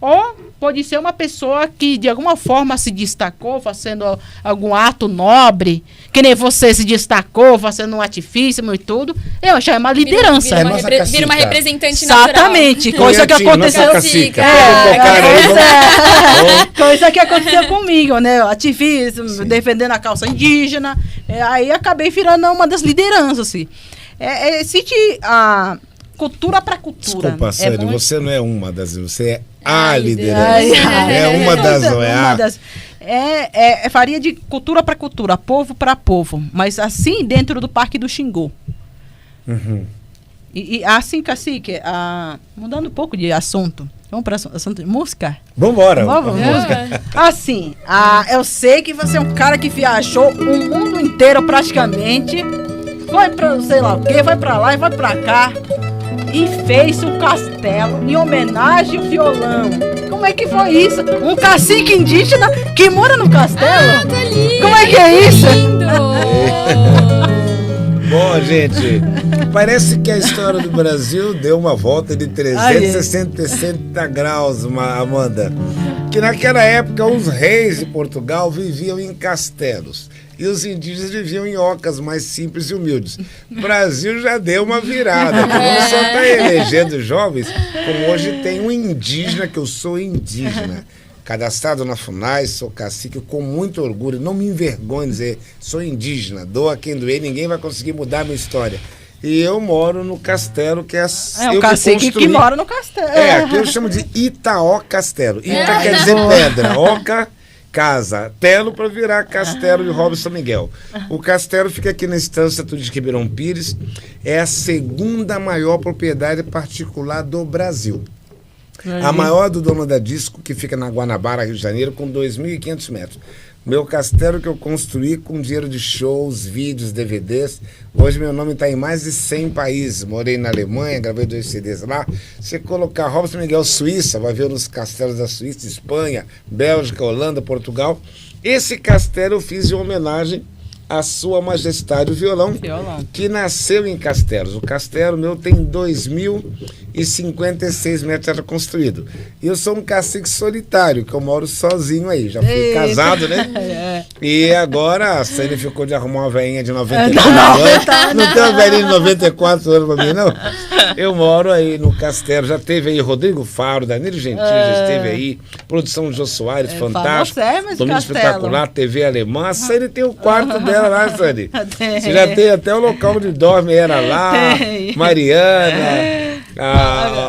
Ou pode ser uma pessoa que de alguma forma se destacou fazendo algum ato nobre, que nem você se destacou fazendo um artifício e tudo. Eu acho que é uma liderança. Vira uma representante natural. Exatamente. Coisa que aconteceu. Coisa que aconteceu comigo, né? Ativismo, defendendo a causa indígena. Aí acabei virando uma das lideranças, assim. Existe a cultura para cultura. Desculpa, Sani, você não é uma das, você é a liderança. Uma das, não é a. Faria de cultura para cultura, povo para povo, mas assim dentro do Parque do Xingu. E assim, cacique, mudando um pouco de assunto, vamos para assunto de música? Vambora. Música. Assim, eu sei que você é um cara que viajou o mundo inteiro praticamente, foi para sei lá o quê, vai para lá e vai para cá. E fez um castelo em homenagem ao violão. Como é que foi isso? Um cacique indígena que mora no castelo? Tá lindo. Como é que é isso? Bom, gente, parece que a história do Brasil deu uma volta de 360 graus, Amanda. Que naquela época os reis de Portugal viviam em castelos. E os indígenas viviam em ocas mais simples e humildes. O Brasil já deu uma virada. Não só está elegendo jovens, como hoje tem um indígena, que eu sou indígena. Cadastrado na FUNAI, sou cacique, com muito orgulho. Não me envergonho de dizer, sou indígena. Doa quem doer, ninguém vai conseguir mudar a minha história. E eu moro no castelo, que é um cacique que mora no castelo. Aqui eu chamo de Itaó Castelo. Ita quer dizer pedra, oca... casa, telo para virar Castelo de Robson Miguel. O castelo fica aqui na Estância Turística Ribeirão Pires, é a 2ª maior propriedade particular do Brasil. A maior do dono da Disco, que fica na Guanabara, Rio de Janeiro, com 2.500 metros. Meu castelo que eu construí com dinheiro de shows, vídeos, DVDs. Hoje meu nome está em mais de 100 países. Morei na Alemanha, gravei 2 CDs lá. Se colocar Robson Miguel Suíça, vai ver nos castelos da Suíça, Espanha, Bélgica, Holanda, Portugal. Esse castelo eu fiz em homenagem à Sua Majestade o Violão, que nasceu em Castelos. O castelo meu tem 2.056 metros, era construído. E eu sou um cacique solitário, que eu moro sozinho aí. Já fui casado, né? E agora a Sani ficou de arrumar uma velhinha de 94 anos. Não tem uma velhinha de 94 anos pra mim, não. Eu moro aí no castelo. Já teve aí Rodrigo Faro, Danilo Gentili, já esteve aí. Produção de Jô Soares, fantástico. Domínio Espetacular, TV Alemã. A Sani tem o quarto dela lá, Sani. Você já tem até o local onde dorme, era lá. Mariana,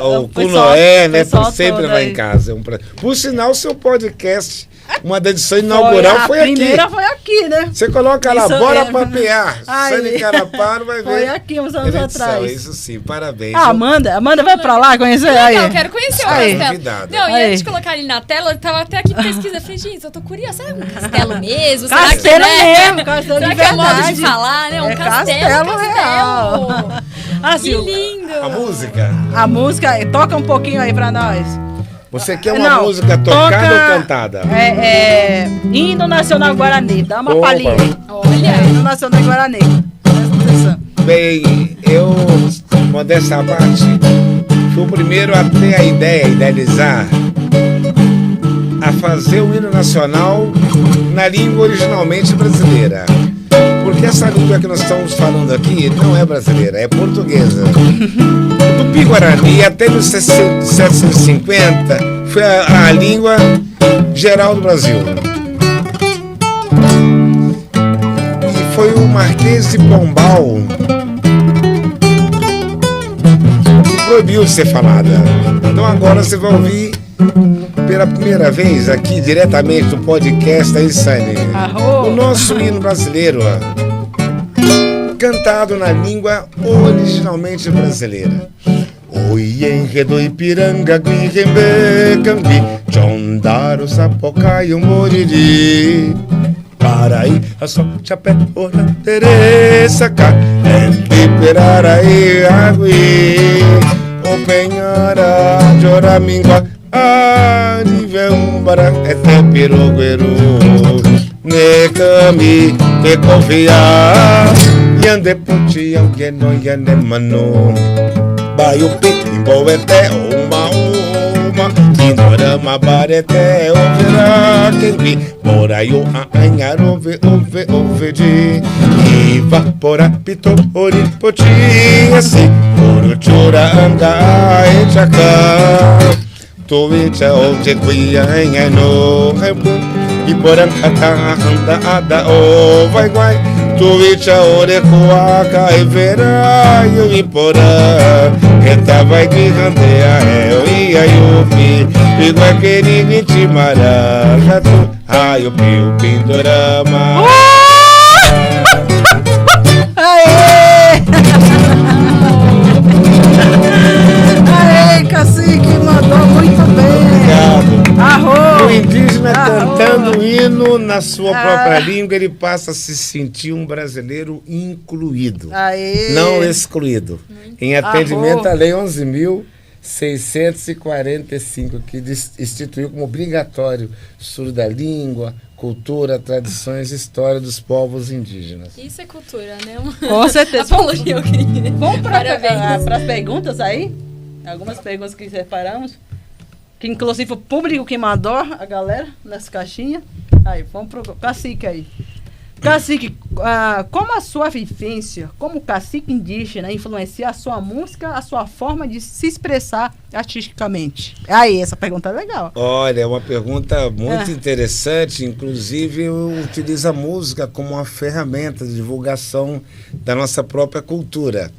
o Cunoé, né? Sempre lá em casa. Por sinal, o seu podcast, uma da edição inaugural foi aqui. A primeira foi aqui. aqui, né? Você coloca lá, Isso bora é. papear. Aí. Sai de Caraparo, vai ver. Foi aqui uns anos Edição, atrás. Isso sim, parabéns. Ah, Amanda vai pra lá conhecer? Aí. Não, eu quero conhecer o Aí. castelo. Convidada. Não, e Aí. antes de colocar ele na tela, eu tava até aqui pesquisando. Eu falei, gente, eu tô curiosa. Será um castelo mesmo? Castelo Será que, né? mesmo, castelo Será de que é modo verdade. de falar, né? Um É castelo, castelo real. Assim, Que lindo. A música? A música, toca um pouquinho aí pra nós. Você quer uma Não, música toca- tocada ou cantada? Hino Nacional Guarani. Dá uma Opa. palhinha aí. Olha. Hino Nacional Guarani. Presta atenção. Bem, eu, modesta parte, fui o primeiro a ter a ideia, idealizar, a fazer o hino nacional na língua originalmente brasileira. Porque essa língua que nós estamos falando aqui não é brasileira, é portuguesa. O Tupi-Guarani, até 1750, foi a língua geral do Brasil. E foi o Marquês de Pombal que proibiu de ser falada. Então agora você vai ouvir pela primeira vez aqui diretamente do podcast da Insane Arro. o nosso hino brasileiro, ó, cantado na língua originalmente brasileira. Oi, enredo Ipiranga, guirembe, cambi, chondaro, sapocaio, moriri. Paraí, a só chapé, ora, teresa, cá, Peraí, agui, o penhara, joramingua, adiveambara, ete pirogueru, ne cami, te confia, yande puti, alguém não yande mano. Baio pitimbo ete uma Indorama barete overa quembi Moraio a anhar ove de Iva pora pito ori poti Assim Oro chora anga echaka Tovicha oje kuia anha no E poran kata anda ada o vai guai Tuvicha ore kuaka e vera eu e porã Eta vai que canteia eu e a yupi Igual que ninguém te maracatu Ai o pio pindorama Aê! Aê, cacique, mandou muito bem. Obrigado. Arro! O indígena Arro! cantando o hino na sua própria língua, ele passa a se sentir um brasileiro incluído. Aê! Não excluído. Em atendimento Arro. à Lei 11.645, que instituiu como obrigatório estudo da língua, cultura, tradições e história dos povos indígenas. Isso é cultura, né? Com certeza. Apologia, eu queria. Vamos para Parabéns. as perguntas aí? Algumas perguntas que separamos. Que inclusive o público que mandou a galera nessa caixinha. Aí, vamos pro cacique aí. Cacique, como a sua vivência como cacique indígena influencia a sua música, a sua forma de se expressar artisticamente? Aí, essa pergunta é legal. Olha, é uma pergunta muito interessante. Inclusive, eu utilizo a música como uma ferramenta de divulgação da nossa própria cultura.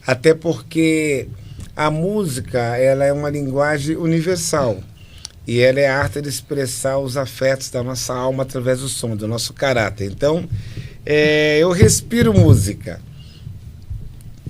Até porque a música, ela é uma linguagem universal. E ela é a arte de expressar os afetos da nossa alma através do som, do nosso caráter. Então, eu respiro música.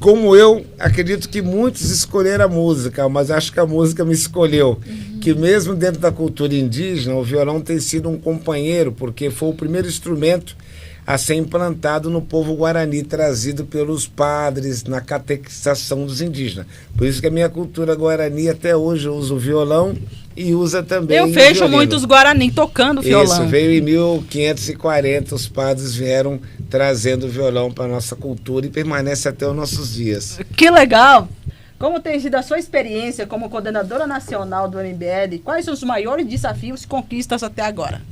Como eu, acredito que muitos escolheram a música, mas acho que a música me escolheu. Que mesmo dentro da cultura indígena, o violão tem sido um companheiro, porque foi o primeiro instrumento a ser implantado no povo guarani, trazido pelos padres na catequização dos indígenas. Por isso que a minha cultura guarani até hoje usa o violão e usa também Eu o vejo violino. muitos Guarani tocando violão. Isso, veio em 1540, os padres vieram trazendo o violão para a nossa cultura e permanece até os nossos dias. Que legal! Como tem sido a sua experiência como coordenadora nacional do MBL? Quais são os maiores desafios e conquistas até agora?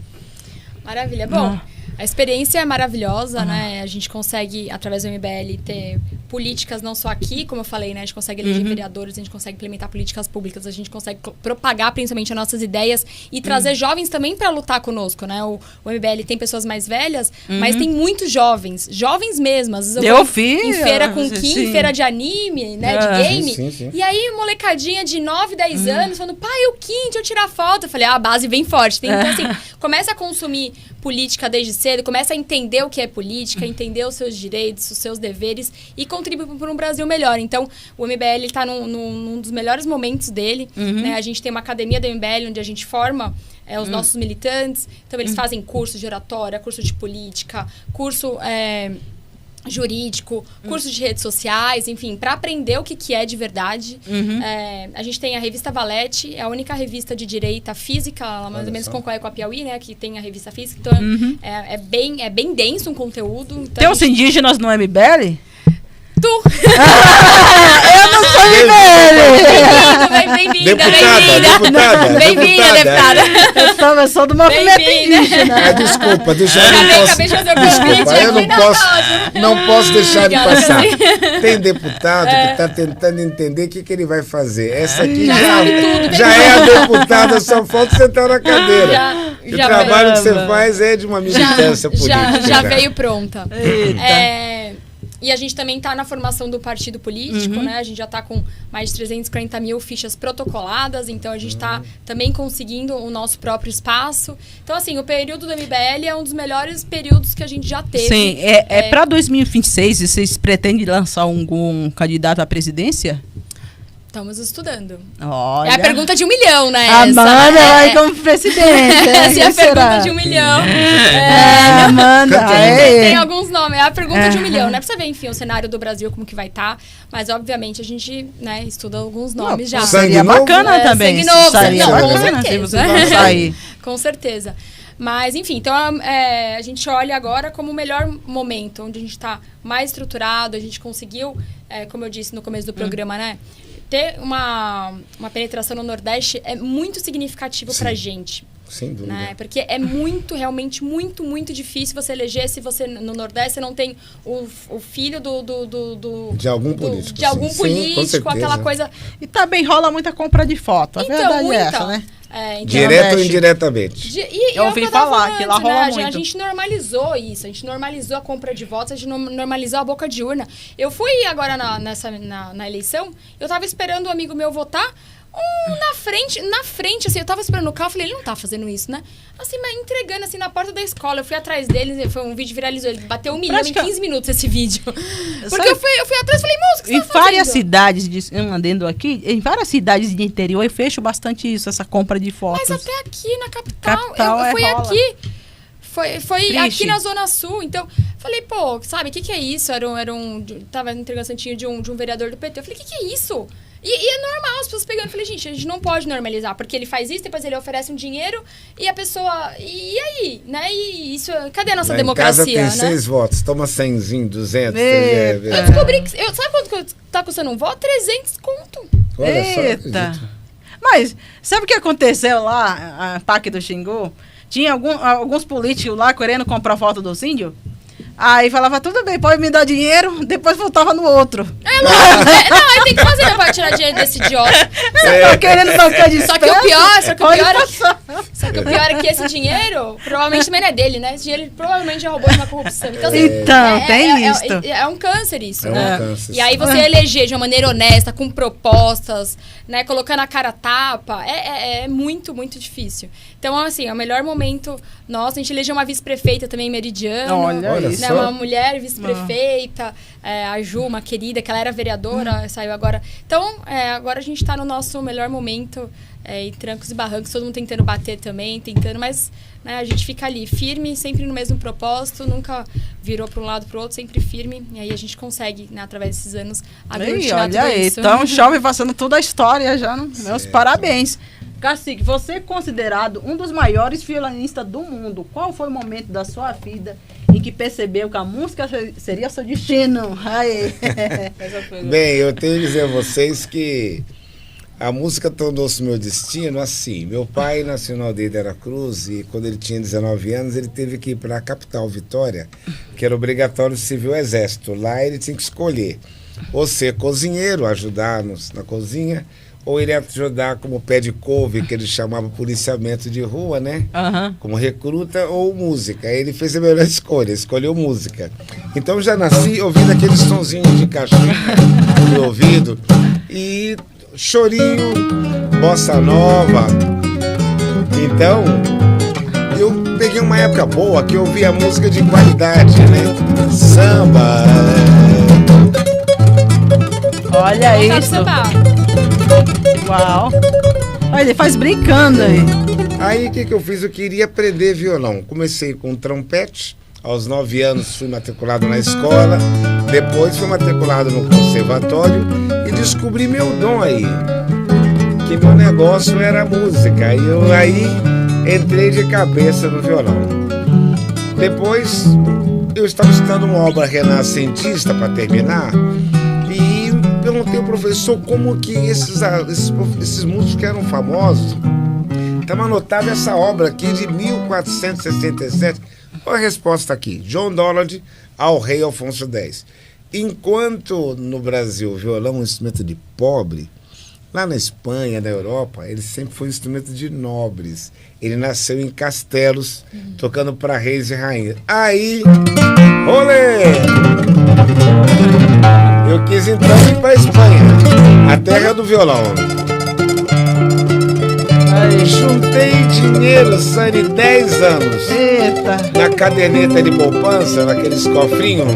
Maravilha. Bom, a experiência é maravilhosa, né? A gente consegue, através do MBL, ter políticas não só aqui, como eu falei, né? A gente consegue eleger vereadores, a gente consegue implementar políticas públicas, a gente consegue propagar principalmente as nossas ideias e trazer jovens também para lutar conosco, né? O MBL tem pessoas mais velhas, mas tem muitos jovens mesmo. Às vezes Eu vi. em feira com Kim, sim. feira de anime, né? De game. Sim. E aí, molecadinha de 9, 10 anos, falando, pai, o Kim, deixa eu tirar foto. Eu falei, a base vem forte. Então, assim, começa a consumir política desde cedo, comece a entender o que é política, entender os seus direitos, os seus deveres e contribuir para um Brasil melhor. Então, o MBL está num dos melhores momentos dele. Né? A gente tem uma academia do MBL onde a gente forma os nossos militantes. Então, eles fazem curso de oratória, curso de política, curso jurídico, curso de redes sociais, enfim, para aprender o que é de verdade. A gente tem a revista Valete, é a única revista de direita física, ela mais ou menos concorre com a Piauí, né, que tem a revista física. Então, é bem denso um conteúdo. Então tem os indígenas no MBL? Tu! Eu não sou MBL! Bem-vinda, deputada. Eu sou do movimento indígena. Desculpa, eu não posso deixar de passar. Tem deputado que está tentando entender o que ele vai fazer. Essa aqui já é a deputada, só falta sentar na cadeira. O trabalho que você faz é de uma militância política. Já veio pronta. E a gente também está na formação do partido político, né? A gente já está com mais de 340 mil fichas protocoladas, então a gente está também conseguindo o nosso próprio espaço. Então, assim, o período do MBL é um dos melhores períodos que a gente já teve. Sim, para 2026, vocês pretendem lançar algum candidato à presidência? Estamos estudando. Olha. É a pergunta de 1 milhão, né? Amanda vai como presidente. Essa é a pergunta de 1 milhão. Amanda. Tem alguns nomes. É a pergunta de 1 milhão, né? Pra você ver, enfim, o cenário do Brasil, como que vai estar. Mas, obviamente, a gente, né, estuda alguns nomes já. Seria bacana também. Sangue novo. Seria bacana se vocês vão sair. Com certeza. Mas, enfim, então a gente olha agora como o melhor momento, onde a gente está mais estruturado, a gente conseguiu, como eu disse no começo do programa, né? Ter uma penetração no Nordeste é muito significativo pra gente. Sem dúvida. Né? Porque é realmente muito difícil você eleger se você no Nordeste você não tem o filho de algum político. De algum político, aquela coisa. E também rola muita compra de foto. A verdade é essa, né? Então, direto ou indiretamente. Eu ouvi falar que lá rola muito. A gente normalizou isso, a gente normalizou a compra de votos, a gente normalizou a boca de urna. Eu fui agora na eleição, eu tava esperando um amigo meu votar, na frente, assim, eu tava esperando o carro, falei, ele não tá fazendo isso, né? Assim, mas entregando, assim, na porta da escola. Eu fui atrás dele, foi um vídeo viralizou, ele bateu 1 milhão em 15 minutos esse vídeo. Porque eu fui atrás e falei, moço, o que você tá fazendo? Em várias cidades, andando aqui, em várias cidades de interior, eu fecho bastante isso, essa compra de fotos. Mas até aqui, na capital, foi aqui. Foi aqui na Zona Sul. Então, falei, pô, sabe, o que é isso? Tava entregando santinho de um vereador do PT. Eu falei, o que é isso? E é normal, as pessoas pegando. Eu falei, gente, a gente não pode normalizar, porque ele faz isso, depois ele oferece um dinheiro e a pessoa... E aí, né? E isso... Cadê a nossa democracia, em casa tem 6 votos, toma 100, 200. Eu descobri que... Sabe quanto tá custando um voto? 300 conto. Olha Eita. Só, mas, sabe o que aconteceu lá, a Parque do Xingu? Tinha alguns políticos lá querendo comprar voto dos índios. Aí falava, tudo bem, pode me dar dinheiro, depois voltava no outro. Não, aí tem que fazer pra tirar dinheiro desse idiota. Você tá querendo bancar de Só que o pior é que esse dinheiro provavelmente também não é dele, né? Esse dinheiro ele provavelmente já roubou de uma corrupção. Então, assim, tem isso. É um câncer isso, né? E aí você eleger de uma maneira honesta, com propostas, né? Colocando a cara a tapa, é muito difícil. Então, assim, é o melhor momento nosso. A gente elegeu uma vice-prefeita também, Meridiano. Olha né? Uma mulher vice-prefeita, a Ju, uma querida, que ela era vereadora, saiu agora. Então, agora a gente está no nosso melhor momento, em trancos e barrancos, todo mundo tentando bater também, mas né, a gente fica ali, firme, sempre no mesmo propósito, nunca virou para um lado para o outro, sempre firme, e aí a gente consegue, né, através desses anos, aglutinar tudo isso. Então, chove passando toda a história já, né? Meus parabéns. Cacique, você é considerado um dos maiores violinistas do mundo. Qual foi o momento da sua vida em que percebeu que a música seria seu destino? Bem, eu tenho que dizer a vocês que a música tornou-se meu destino assim. Meu pai nasceu na aldeia de Aracruz e quando ele tinha 19 anos ele teve que ir para a capital, Vitória, que era obrigatório servir o exército. Lá ele tinha que escolher ou ser cozinheiro, ajudar na cozinha, ou ele ajudar como pé de couve, que ele chamava policiamento de rua, né? Como recruta, ou música. Aí ele fez a melhor escolha, escolheu música. Então já nasci ouvindo aqueles sonzinhos de cachorro no meu ouvido. E chorinho, bossa nova. Então, eu peguei uma época boa que eu ouvia música de qualidade, né? Samba. Olha Vontade de isso. sambar. Uau. Olha, ele faz brincando aí. Aí o que eu fiz? Eu queria aprender violão. Comecei com trompete. Aos 9 anos fui matriculado na escola. Depois fui matriculado no conservatório e descobri meu dom aí. Que meu negócio era música. E eu aí entrei de cabeça no violão. Depois eu estava estudando uma obra renascentista para terminar. E perguntei ao professor como que esses músicos que eram famosos. Estava anotada essa obra aqui de 1467. Olha a resposta aqui. John Donald ao rei Afonso X. Enquanto no Brasil o violão é um instrumento de pobre, lá na Espanha, na Europa, ele sempre foi um instrumento de nobres. Ele nasceu em castelos, tocando para reis e rainhas. Aí, olê! Eu quis então ir para a Espanha, a terra do violão. Juntei dinheiro, Sani, 10 anos. Eita. Na caderneta de poupança, naqueles cofrinhos,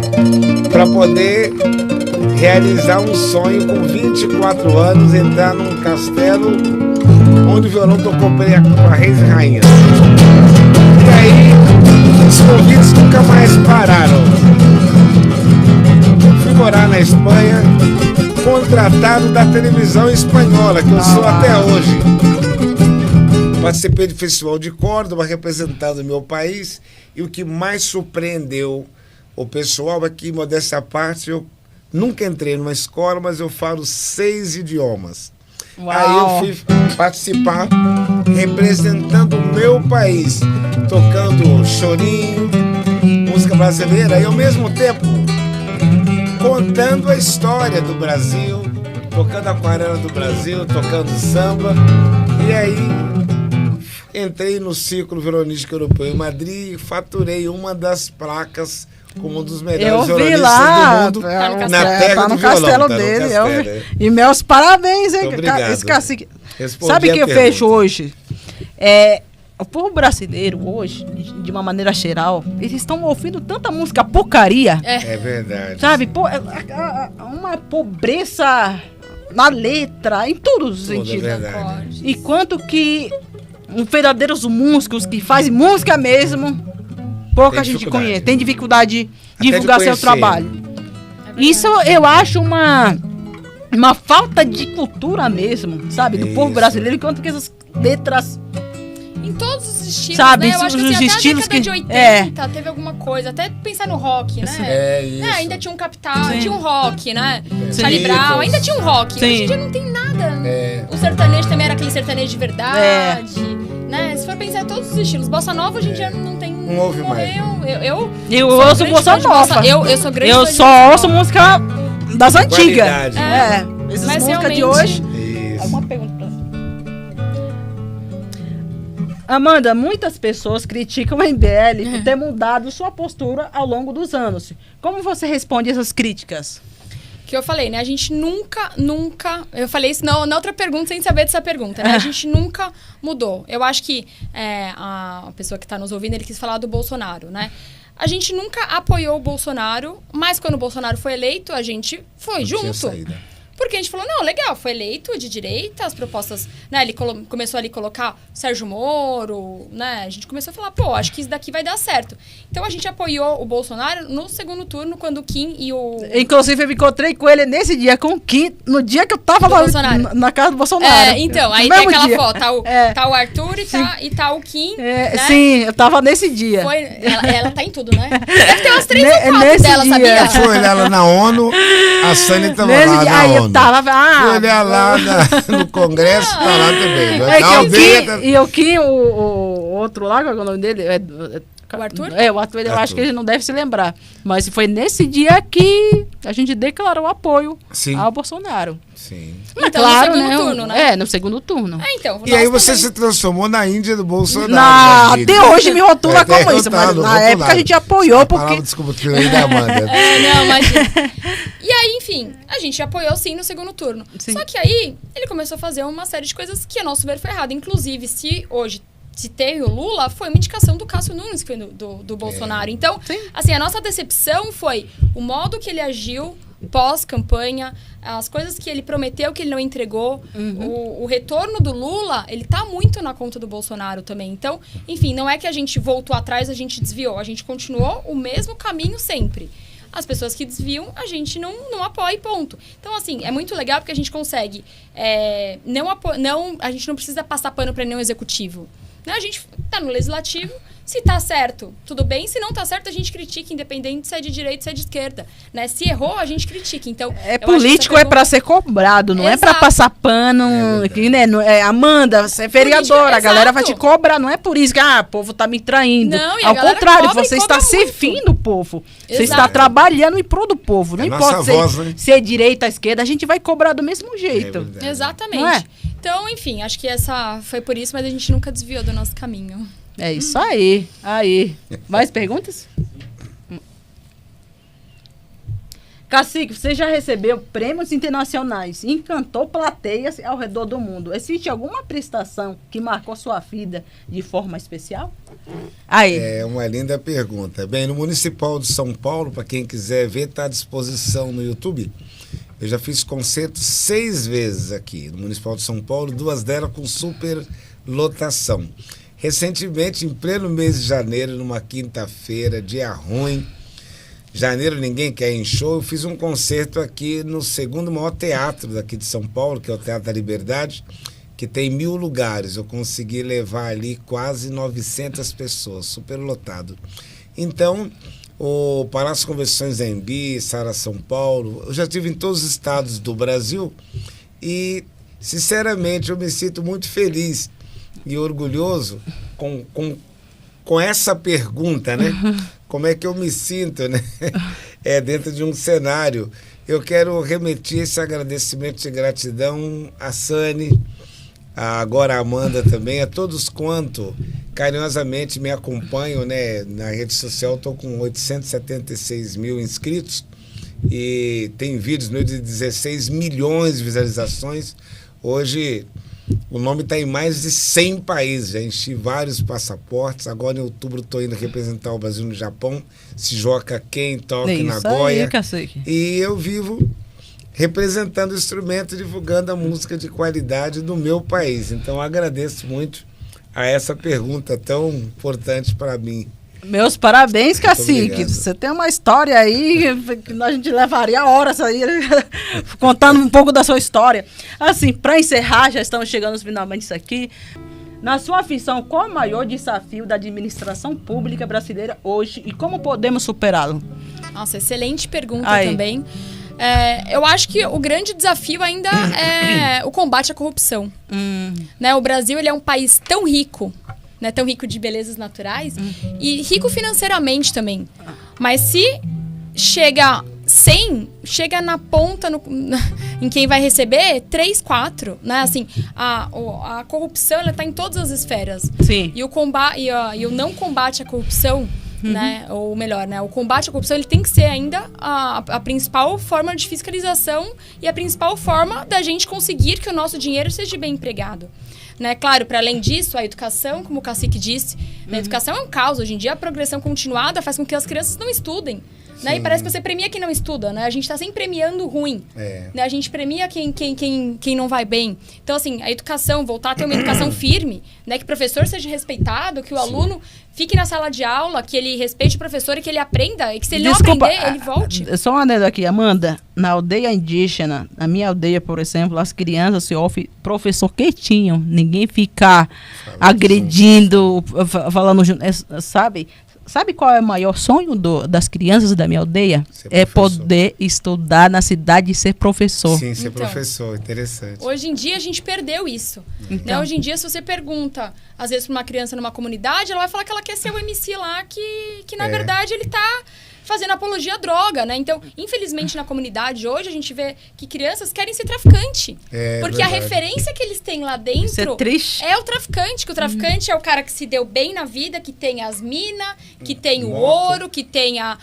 para poder realizar um sonho com 24 anos, entrar num castelo onde o violão tocou para reis e rainhas. E aí, os convites nunca mais pararam. Fui morar na Espanha, contratado da televisão espanhola, que eu sou até hoje. Participei do Festival de Córdoba, representando o meu país, e o que mais surpreendeu o pessoal é que, modéstia à parte, eu nunca entrei numa escola, mas eu falo 6 idiomas. Uau. Aí eu fui participar representando o meu país, tocando chorinho, música brasileira, e ao mesmo tempo contando a história do Brasil, tocando aquarela do Brasil, tocando samba, e aí entrei no Círculo Violonístico Europeu em Madrid e faturei uma das placas como um dos melhores violonistas lá, do mundo, tá na terra tá do no violão. castelo Tá no dele. castelo, Eu vi. é. E meus parabéns, hein? Muito obrigado. Esse cacique. Respondi Sabe o a que eu pergunta. vejo hoje? O povo brasileiro hoje, de uma maneira geral, eles estão ouvindo tanta música porcaria. É verdade. Sabe? Uma pobreza na letra, em todos os Tudo, é sentidos. verdade. E quanto que os verdadeiros músicos que fazem música mesmo, pouca Tem gente dificuldade. conhece. Tem dificuldade de Até de divulgar seu conhecer. trabalho. Isso eu acho uma falta de cultura mesmo, sabe? Do povo Isso. brasileiro, enquanto que essas letras... Em todos os estilos, Sabe, né? Eu acho que os assim, estilos até a década que- de 80 teve alguma coisa. Até pensar no rock, né? É isso. Ainda tinha um Capital, Sim. tinha um rock, né? Sim. Charlie Brown, ainda tinha um rock. Sim. Hoje em dia não tem nada. É. O sertanejo também era aquele sertanejo de verdade, né? Se for pensar em todos os estilos. Bossa Nova hoje em dia não tem... Não ouve mais. Eu sou ouço grande bossa fã de nova. Eu sou grande Eu fã de só bossa ouço nova. música das antigas. Qualidade. Essas Mas músicas de realmente- hoje... Isso. Uma pergunta pra você. Amanda, muitas pessoas criticam a MBL por ter mudado sua postura ao longo dos anos. Como você responde essas críticas? Que eu falei, né? A gente nunca... Eu falei isso na outra pergunta, sem saber dessa pergunta, né? A gente nunca mudou. Eu acho que a pessoa que está nos ouvindo, ele quis falar do Bolsonaro, né? A gente nunca apoiou o Bolsonaro, mas quando o Bolsonaro foi eleito, a gente foi Não tinha junto. saída. Porque a gente falou, não, legal, foi eleito de direita, as propostas, né, ele começou ali a colocar Sérgio Moro, né, a gente começou a falar, pô, acho que isso daqui vai dar certo. Então a gente apoiou o Bolsonaro no segundo turno, quando o Kim e o... Inclusive, eu encontrei com ele nesse dia, com o Kim, no dia que eu tava Do lá Bolsonaro. na casa do Bolsonaro. Então, No aí tem mesmo aquela dia. foto, É. tá o Arthur e tá o Kim, né? Sim, eu tava nesse dia. Ela tá em tudo, né? Deve ter umas 3 ou 4 Nesse dela, dia. sabia? Eu fui olhar lá na ONU, a Sânia estava Nesse lá dia, na aí ONU. eu tava... Fui olhar lá no Congresso, tá lá também. É que Na o aldeia Kim, da- e o Kim, o outro lá, qual é o nome dele? O Arthur? O Arthur, eu Arthur. acho que ele não deve se lembrar. Mas foi nesse dia que a gente declarou apoio Sim. ao Bolsonaro. Sim. Então, no segundo turno, né? No segundo turno. Então, E aí nós você também. se transformou na Índia do Bolsonaro. Até hoje me rotula Até como isso, mas rotulado, na época rotulado. a gente apoiou, A palavra, porque... desculpa, que eu ainda Amanda. Não, imagina. E aí, enfim, a gente apoiou sim no segundo turno. Sim. Só que aí, ele começou a fazer uma série de coisas que, a nosso ver, foi errado. Inclusive, se citei o Lula, foi uma indicação do Cássio Nunes, que foi do Bolsonaro. Então, assim, a nossa decepção foi o modo que ele agiu pós-campanha, as coisas que ele prometeu que ele não entregou, o retorno do Lula, ele tá muito na conta do Bolsonaro também. Então, enfim, não é que a gente voltou atrás, a gente desviou, a gente continuou o mesmo caminho sempre. As pessoas que desviam, a gente não apoia e ponto. Então, assim, é muito legal porque a gente consegue... a gente não precisa passar pano para nenhum executivo. Né? A gente tá no legislativo, se tá certo, tudo bem. Se não tá certo, a gente critica, independente se é de direita, se é de esquerda. Né? Se errou, a gente critica. Então, político é para ser cobrado, não é para passar pano. Amanda, você é vereadora, a galera vai te cobrar. Não é por isso que o povo tá me traindo. Não, ao contrário, você está servindo o povo. Exato. Você está trabalhando em prol do povo. Não importa se é direita ou esquerda, a gente vai cobrar do mesmo jeito. Exatamente. Não é? Então, enfim, acho que essa foi por isso, mas a gente nunca desviou do nosso caminho. É isso aí. Mais perguntas? Cacique, você já recebeu prêmios internacionais, encantou plateias ao redor do mundo. Existe alguma prestação que marcou sua vida de forma especial? É uma linda pergunta. Bem, no Municipal de São Paulo, para quem quiser ver, está à disposição no YouTube. Eu já fiz concertos 6 vezes aqui no Municipal de São Paulo, 2 delas com super lotação. Recentemente, em pleno mês de janeiro, numa quinta-feira, dia ruim, janeiro ninguém quer ir em show, eu fiz um concerto aqui no segundo maior teatro daqui de São Paulo, que é o Teatro da Liberdade, que tem 1000 lugares. Eu consegui levar ali quase 900 pessoas, super lotado. Então, o Palácio Convenções Anhembi, Sara São Paulo, eu já estive em todos os estados do Brasil e, sinceramente, eu me sinto muito feliz e orgulhoso com essa pergunta, né? Como é que eu me sinto, né? Dentro de um cenário. Eu quero remeter esse agradecimento de gratidão a Sani, agora a Amanda também, a todos quanto carinhosamente me acompanham, né? Na rede social estou com 876 mil inscritos e tem vídeos meus de 16 milhões de visualizações. Hoje o nome está em mais de 100 países, já enchi vários passaportes. Agora em outubro estou indo representar o Brasil no Japão, Shizuoka Ken, Tóquio, Nagoya. E eu vivo representando o instrumento, divulgando a música de qualidade do meu país. Então agradeço muito a essa pergunta tão importante para mim. Meus parabéns, Cacique. Você tem uma história aí que a gente levaria horas aí contando um pouco da sua história. Assim, para encerrar, já estamos chegando finalmente aqui. Na sua visão, qual o maior desafio da administração pública brasileira hoje e como podemos superá-lo? Nossa, excelente pergunta também. Eu acho que o grande desafio ainda é o combate à corrupção. Né? O Brasil ele é um país tão rico, né? Tão rico de belezas naturais e rico financeiramente também. Mas se chega na ponta em quem vai receber 3, 4, né? Assim, a corrupção ela está em todas as esferas. Sim. E o não combate à corrupção, né? Ou melhor, né? O combate à corrupção ele tem que ser ainda a principal forma de fiscalização e a principal forma da gente conseguir que o nosso dinheiro seja bem empregado. Né? Claro, para além disso, a educação, como o Cacique disse, a educação é um caos. Hoje em dia, a progressão continuada faz com que as crianças não estudem. Né? E parece que você premia quem não estuda, né? A gente está sempre premiando o ruim. Né? A gente premia quem não vai bem. Então, assim, a educação, voltar a ter uma educação firme, né? Que o professor seja respeitado, que o aluno fique na sala de aula, que ele respeite o professor e que ele aprenda. E que se ele não aprender, ele volte. Só uma adendo aqui, Amanda. Na aldeia indígena, na minha aldeia, por exemplo, as crianças se ouvem professor quietinho. Ninguém fica agredindo, falando, sabe? Sabe qual é o maior sonho das crianças da minha aldeia? É poder estudar na cidade e ser professor. Sim, ser professor, interessante. Hoje em dia a gente perdeu isso. Né? Hoje em dia, se você pergunta, às vezes, para uma criança numa comunidade, ela vai falar que ela quer ser o MC lá, que na verdade ele está fazendo apologia à droga, né? Então, infelizmente, na comunidade hoje, a gente vê que crianças querem ser traficante. Porque verdade. a referência que eles têm lá dentro Isso é triste. é o traficante. Que o traficante é o cara que se deu bem na vida, que tem as minas, que tem o Moto. ouro, que tem a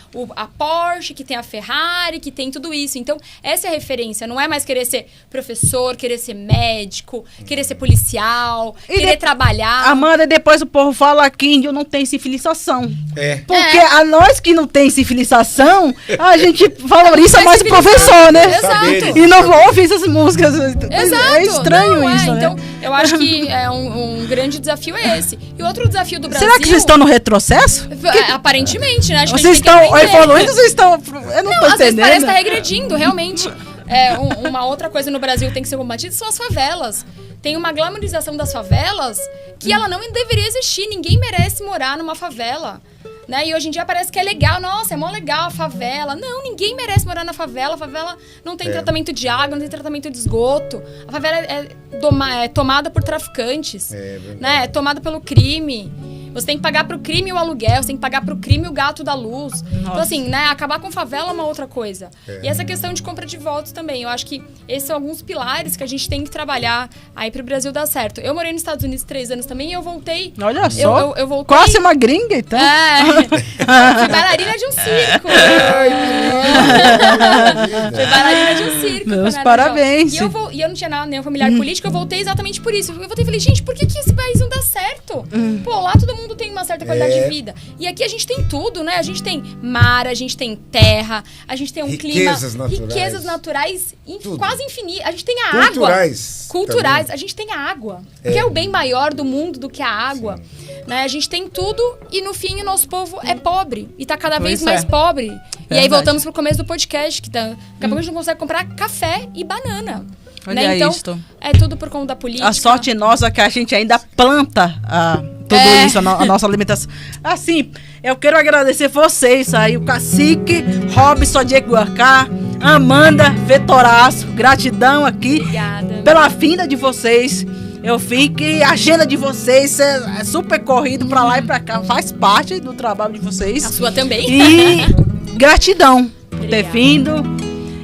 Porsche, que tem a Ferrari, que tem tudo isso. Então, essa é a referência. Não é mais querer ser professor, querer ser médico, querer ser policial, querer trabalhar. Amanda, depois o povo fala que índio não tem civilização. Porque É. a nós que não tem civilização, a gente valoriza Não é mais o civilizado. professor, né? Exato. E não ouve essas músicas. Exato. É estranho Não, isso, né? Então, eu acho que um grande desafio é esse. E outro desafio do Brasil... Será que vocês estão no retrocesso? Aparentemente, né? Acho que a Vocês gente tem que estão aprender. evoluindo ou vocês estão... Eu não tô Às vezes entendendo. parece estar regredindo, realmente. Uma outra coisa no Brasil que tem que ser combatida são as favelas. Tem uma glamorização das favelas que ela não deveria existir. Ninguém merece morar numa favela. Né? E hoje em dia parece que é legal. Nossa, é mó legal a favela. Não, ninguém merece morar na favela. A favela não tem tratamento de água, não tem tratamento de esgoto. A favela é tomada por traficantes. Né? É tomada pelo crime. Você tem que pagar pro crime o aluguel, você tem que pagar pro crime o gato da luz. Então, assim, né, acabar com favela é uma outra coisa. E essa questão de compra de votos também. Eu acho que esses são alguns pilares que a gente tem que trabalhar aí pro Brasil dar certo. Eu morei nos Estados Unidos 3 anos também e eu voltei... Olha só, eu voltei... quase uma gringa, então. Fui bailarina de um circo. Fui bailarina de um circo. Meus quando era parabéns. jovem. E eu não tinha nenhum familiar político, eu voltei exatamente por isso. Eu voltei e falei, gente, por que esse país não dá certo? Pô, lá todo mundo tem uma certa qualidade de vida. E aqui a gente tem tudo, né? A gente tem mar, a gente tem terra, a gente tem um Riquezas clima... naturais. Riquezas naturais quase infinitas. A gente tem a Culturais água. Culturais. também. A gente tem a água. Que é o bem maior do mundo do que a água. Né? A gente tem tudo e, no fim, o nosso povo é pobre. E tá cada vez mais pobre. E aí Verdade. voltamos pro começo do podcast, que daqui a pouco a gente não consegue comprar café e banana. Olha Né? Então, isto. é tudo por conta da política. A sorte nossa é que a gente ainda planta tudo isso, a nossa alimentação. Assim, eu quero agradecer vocês aí, o Cacique, Robson Diego Guarcá, Amanda Vetoraço, gratidão aqui. Obrigada. Pela vinda de vocês. Eu vi que a agenda de vocês é super corrido pra lá e pra cá, faz parte do trabalho de vocês. A sua também. E gratidão por ter Obrigada. vindo.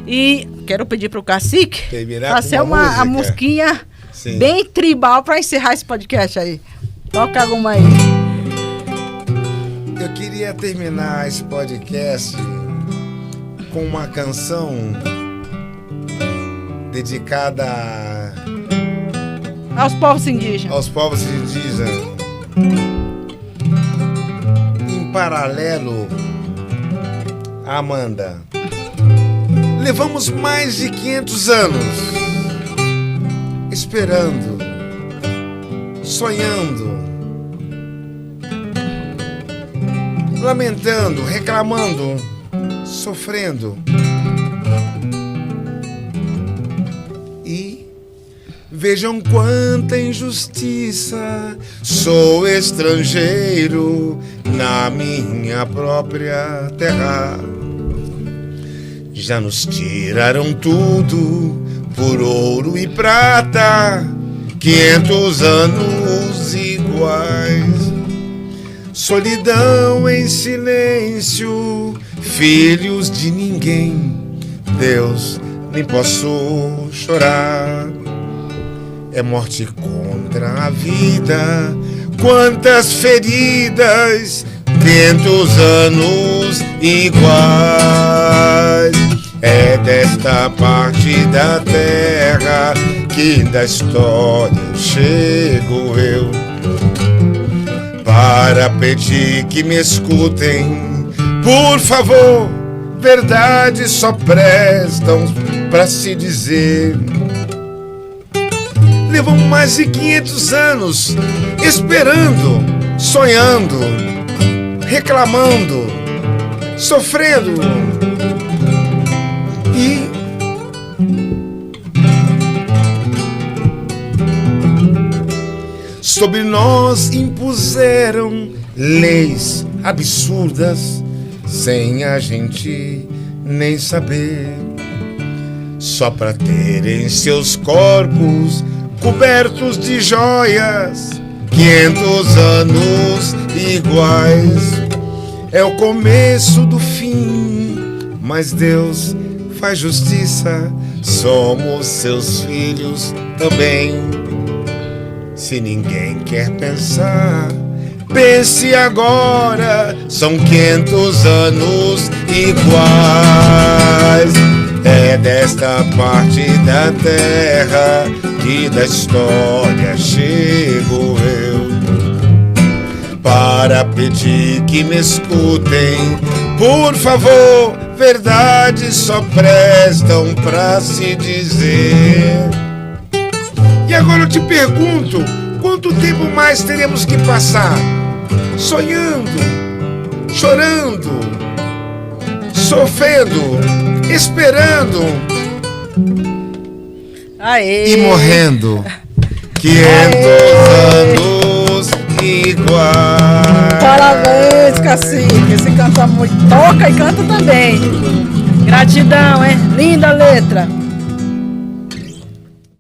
E quero pedir pro Cacique Terminar pra com ser uma música. a musiquinha Sim. bem tribal pra encerrar esse podcast aí. Toca alguma aí. Eu queria terminar esse podcast com uma canção dedicada Aos povos indígenas. aos povos indígenas. Em paralelo, Amanda, levamos mais de 500 anos esperando, sonhando, lamentando, reclamando, sofrendo. E vejam quanta injustiça. Sou estrangeiro na minha própria terra. Já nos tiraram tudo por ouro e prata, 500 anos iguais. Solidão em silêncio, filhos de ninguém. Deus, nem posso chorar. É morte contra a vida, quantas feridas, 500 anos iguais. É desta parte da terra que da história chego eu, para pedir que me escutem, por favor. Verdades só prestam pra se dizer. Levam mais de 500 anos esperando, sonhando, reclamando, sofrendo. E sobre nós impuseram leis absurdas, sem a gente nem saber, só pra terem seus corpos cobertos de joias, 500 anos iguais. é o começo do fim, mas Deus faz justiça, somos seus filhos também. Se ninguém quer pensar, pense agora, são 500 anos iguais. É desta parte da terra que da história chego eu, para pedir que me escutem, por favor. Verdades só prestam pra se dizer. E agora eu te pergunto, quanto tempo mais teremos que passar sonhando, chorando, sofrendo, esperando e morrendo? 500 anos iguais. Parabéns, cacique. Você canta muito. Toca e canta também. Gratidão, hein? Linda letra.